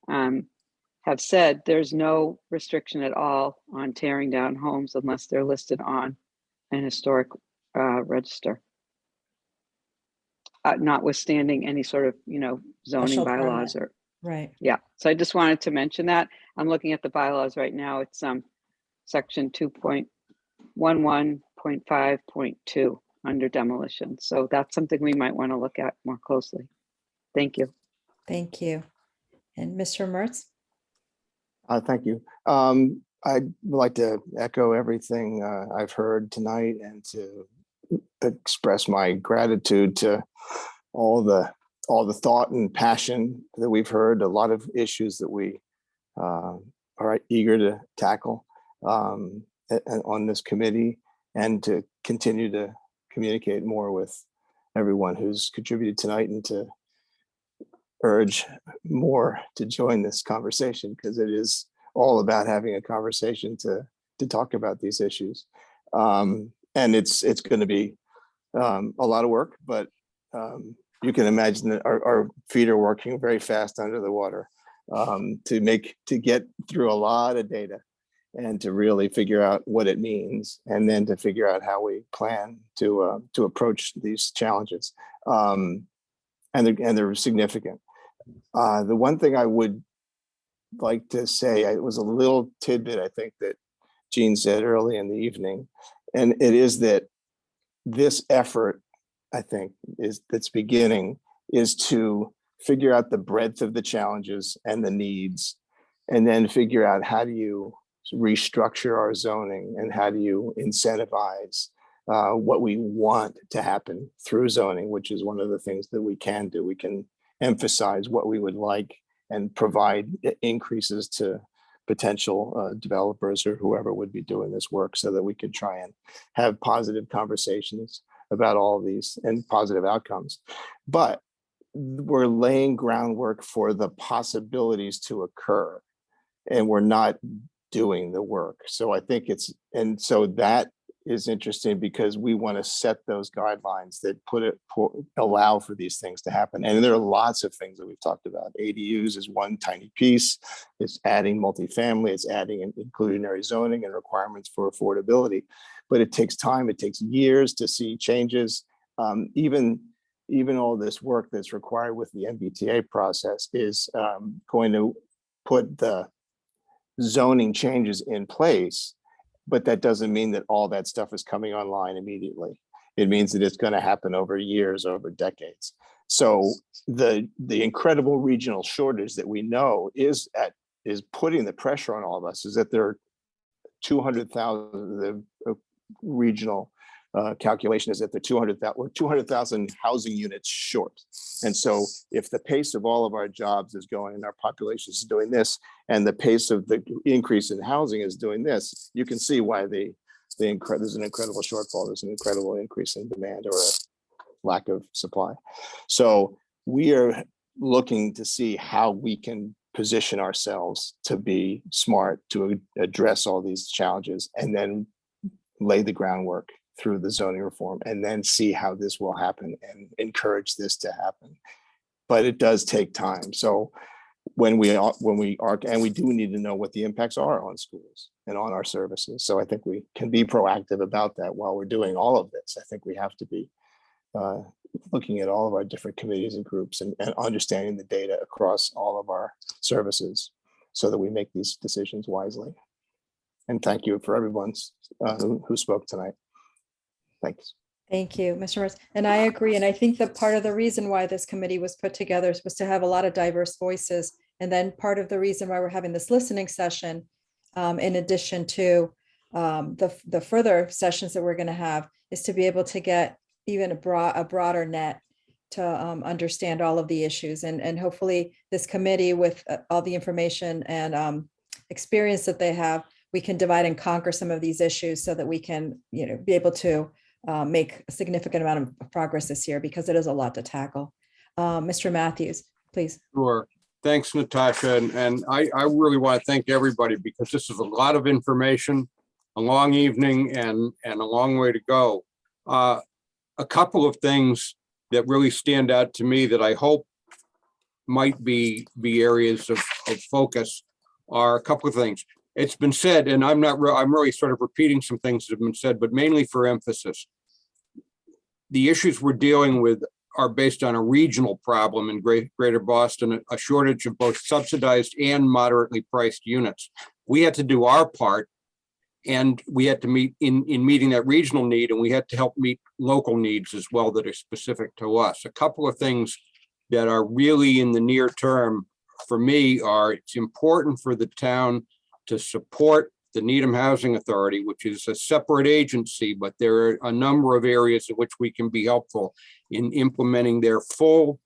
have said, there's no restriction at all on tearing down homes unless they're listed on an historic register, notwithstanding any sort of, zoning Special bylaws permit. or, Right. yeah. So I just wanted to mention that. I'm looking at the bylaws right now. It's section 2.11.5.2 under demolition. So that's something we might want to look at more closely. Thank you. Thank you. And Mr. Mertz? Thank you. I'd like to echo everything I've heard tonight and to express my gratitude to all the thought and passion that we've heard, a lot of issues that we are eager to tackle on this committee, and to continue to communicate more with everyone who's contributed tonight, and to urge more to join this conversation, because it is all about having a conversation to talk about these issues. And it's going to be a lot of work, but you can imagine that our feet are working very fast under the water to get through a lot of data and to really figure out what it means, and then to figure out how we plan to approach these challenges. And they're significant. The one thing I would like to say, it was a little tidbit, I think, that Jean said early in the evening, and it is that this effort, I think, that's beginning is to figure out the breadth of the challenges and the needs, and then figure out how do you restructure our zoning and how do you incentivize what we want to happen through zoning, which is one of the things that we can do. We can emphasize what we would like and provide increases to potential developers or whoever would be doing this work, so that we could try and have positive conversations about all of these and positive outcomes. But we're laying groundwork for the possibilities to occur, and we're not doing the work. So I think so that is interesting, because we want to set those guidelines that allow for these things to happen. And there are lots of things that we've talked about. ADUs is one tiny piece. It's adding multifamily, it's adding inclusionary zoning and requirements for affordability. But it takes time, it takes years to see changes. Even all this work that's required with the MBTA process is going to put the zoning changes in place, but that doesn't mean that all that stuff is coming online immediately. It means that it's going to happen over years, over decades. So the incredible regional shortage that we know is putting the pressure on all of us, is that there are 200,000, the regional calculation is that the 200,000 housing units short. And so if the pace of all of our jobs is going and our population is doing this, and the pace of the increase in housing is doing this, you can see why there's an incredible shortfall. There's an incredible increase in demand, or a lack of supply. So we are looking to see how we can position ourselves to be smart, to address all these challenges, and then lay the groundwork through the zoning reform, and then see how this will happen and encourage this to happen. But it does take time. So when we are, and we do need to know what the impacts are on schools and on our services. So I think we can be proactive about that while we're doing all of this. I think we have to be looking at all of our different committees and groups, and understanding the data across all of our services, so that we make these decisions wisely. And thank you for everyone who spoke tonight. Thanks. Thank you, Mr. Morris. And I agree. And I think that part of the reason why this committee was put together was to have a lot of diverse voices. And then part of the reason why we're having this listening session, in addition to the further sessions that we're going to have, is to be able to get even a broader net to understand all of the issues. And hopefully this committee, with all the information and experience that they have, we can divide and conquer some of these issues, so that we can, be able to make a significant amount of progress this year, because it is a lot to tackle. Mr. Matthews, please. Sure. Thanks, Natasha. And I really want to thank everybody, because this is a lot of information, a long evening, and a long way to go. A couple of things that really stand out to me that I hope might be areas of focus are a couple of things. It's been said, and I'm really sort of repeating some things that have been said, but mainly for emphasis. The issues we're dealing with are based on a regional problem in Greater Boston, a shortage of both subsidized and moderately priced units. We had to do our part, and we had to meet in meeting that regional need, and we had to help meet local needs as well that are specific to us. A couple of things that are really in the near term for me are, it's important for the town to support the Needham Housing Authority, which is a separate agency, but there are a number of areas in which we can be helpful in implementing their full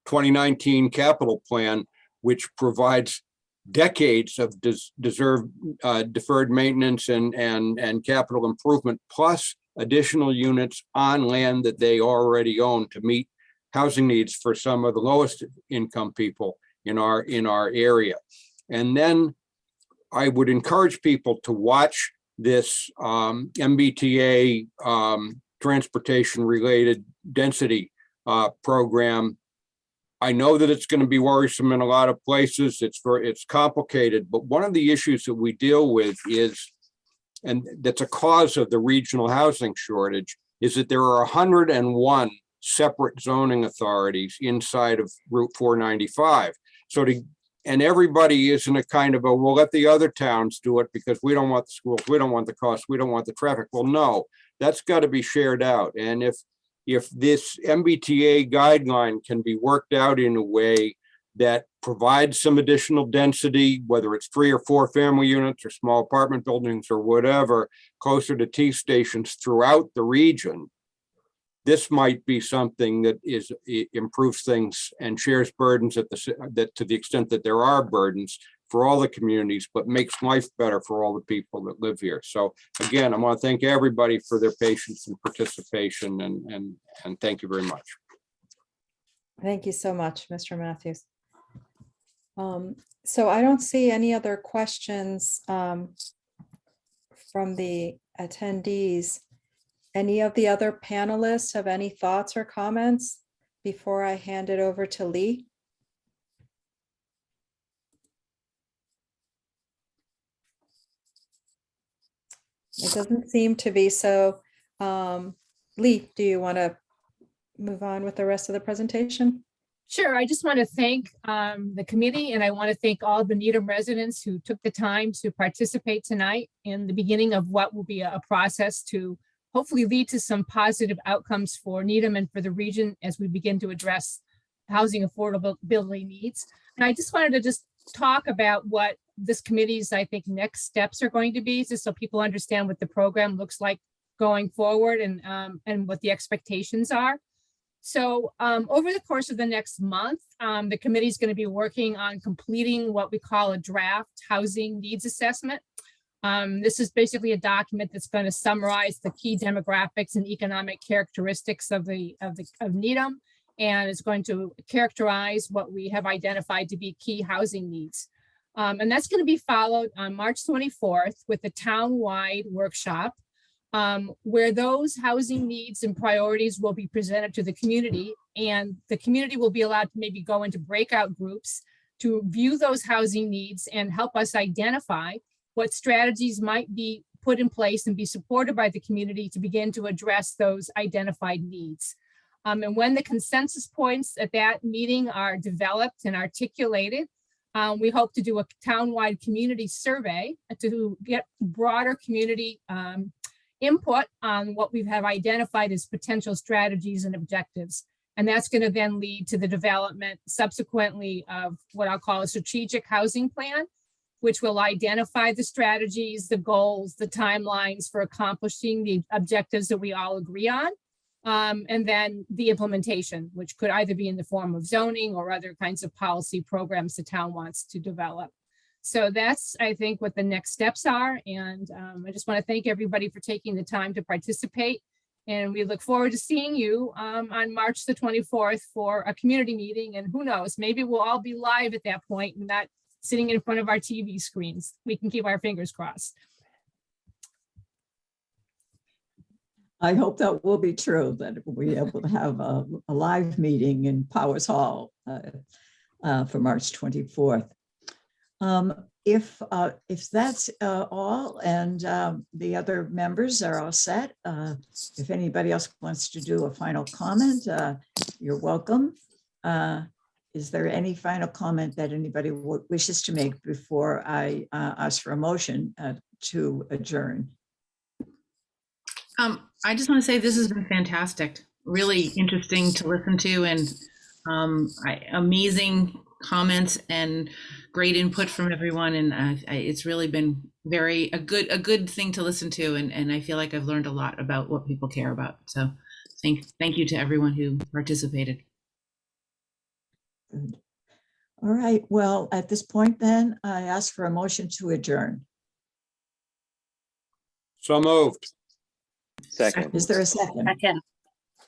2019 capital plan, which provides decades of deferred maintenance and capital improvement, plus additional units on land that they already own to meet housing needs for some of the lowest income people in our area. And then I would encourage people to watch this MBTA transportation-related density program. I know that it's going to be worrisome in a lot of places. It's complicated, but one of the issues that we deal with is, and that's a cause of the regional housing shortage, is that there are 101 separate zoning authorities inside of Route 495. And everybody is in a kind of a, we'll let the other towns do it because we don't want the schools, we don't want the costs, we don't want the traffic. Well, no, that's got to be shared out. And if this MBTA guideline can be worked out in a way that provides some additional density, whether it's 3 or 4 family units or small apartment buildings or whatever, closer to T stations throughout the region, this might be something that improves things and shares burdens to the extent that there are burdens for all the communities, but makes life better for all the people that live here. So again, I want to thank everybody for their patience and participation, and thank you very much. Thank you so much, Mr. Matthews. So I don't see any other questions from the attendees. Any of the other panelists have any thoughts or comments before I hand it over to Lee? It doesn't seem to be so. Lee, do you want to move on with the rest of the presentation? Sure. I just want to thank the committee, and I want to thank all the Needham residents who took the time to participate tonight in the beginning of what will be a process to hopefully lead to some positive outcomes for Needham and for the region as we begin to address housing affordability needs. And I just wanted to talk about what this committee's, I think, next steps are going to be, just so people understand what the program looks like going forward and what the expectations are. So over the course of the next month, the committee is going to be working on completing what we call a draft housing needs assessment. This is basically a document that's going to summarize the key demographics and economic characteristics of Needham, and it's going to characterize what we have identified to be key housing needs. And that's going to be followed on March 24th with a town-wide workshop where those housing needs and priorities will be presented to the community, and the community will be allowed to maybe go into breakout groups to view those housing needs and help us identify what strategies might be put in place and be supported by the community to begin to address those identified needs. And when the consensus points at that meeting are developed and articulated, we hope to do a town-wide community survey to get broader community input on what we have identified as potential strategies and objectives. And that's going to then lead to the development subsequently of what I'll call a strategic housing plan, which will identify the strategies, the goals, the timelines for accomplishing the objectives that we all agree on. And then the implementation, which could either be in the form of zoning or other kinds of policy programs the town wants to develop. So that's, I think, what the next steps are. And I just want to thank everybody for taking the time to participate. And we look forward to seeing you on March the 24th for a community meeting. And who knows, maybe we'll all be live at that point and not sitting in front of our TV screens. We can keep our fingers crossed. I hope that will be true, that we'll be able to have a live meeting in Powers Hall for March 24th. If that's all and the other members are all set, if anybody else wants to do a final comment, you're welcome. Is there any final comment that anybody wishes to make before I ask for a motion to adjourn? I just want to say this has been fantastic, really interesting to listen to, and amazing comments and great input from everyone. And it's really been a good thing to listen to, and I feel like I've learned a lot about what people care about. So thank you to everyone who participated. Good. All right. Well, at this point, then I ask for a motion to adjourn. So moved. Second. Is there a second? Second.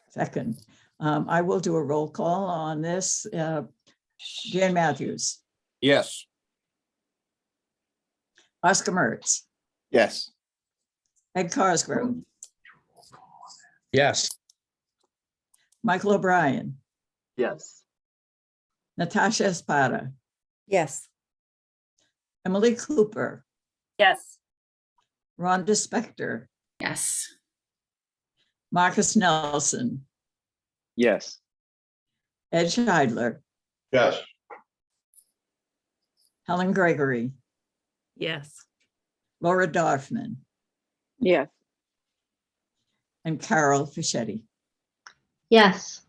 Second. I will do a roll call on this. Dan Matthews. Yes. Oscar Mertz. Yes. Ed Carsgrove. Yes. Michael O'Brien, Yes. Natasha Espada, Yes. Emily Cooper, Yes. Rhonda Spector, Yes. Marcus Nelson, Yes. Ed Scheidler, Yes. Helen Gregory, Yes. Laura Dorfman, Yes. and Carol Fischetti. Yes.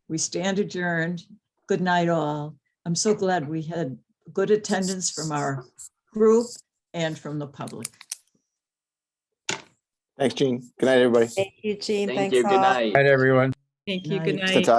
We stand adjourned. Good night, all. I'm so glad we had good attendance from our group and from the public. Thanks, Gene. Good night, everybody. Thank you, Jean. Thank Thanks you. Good all. night. Night, everyone. Thank you. Good Night. night.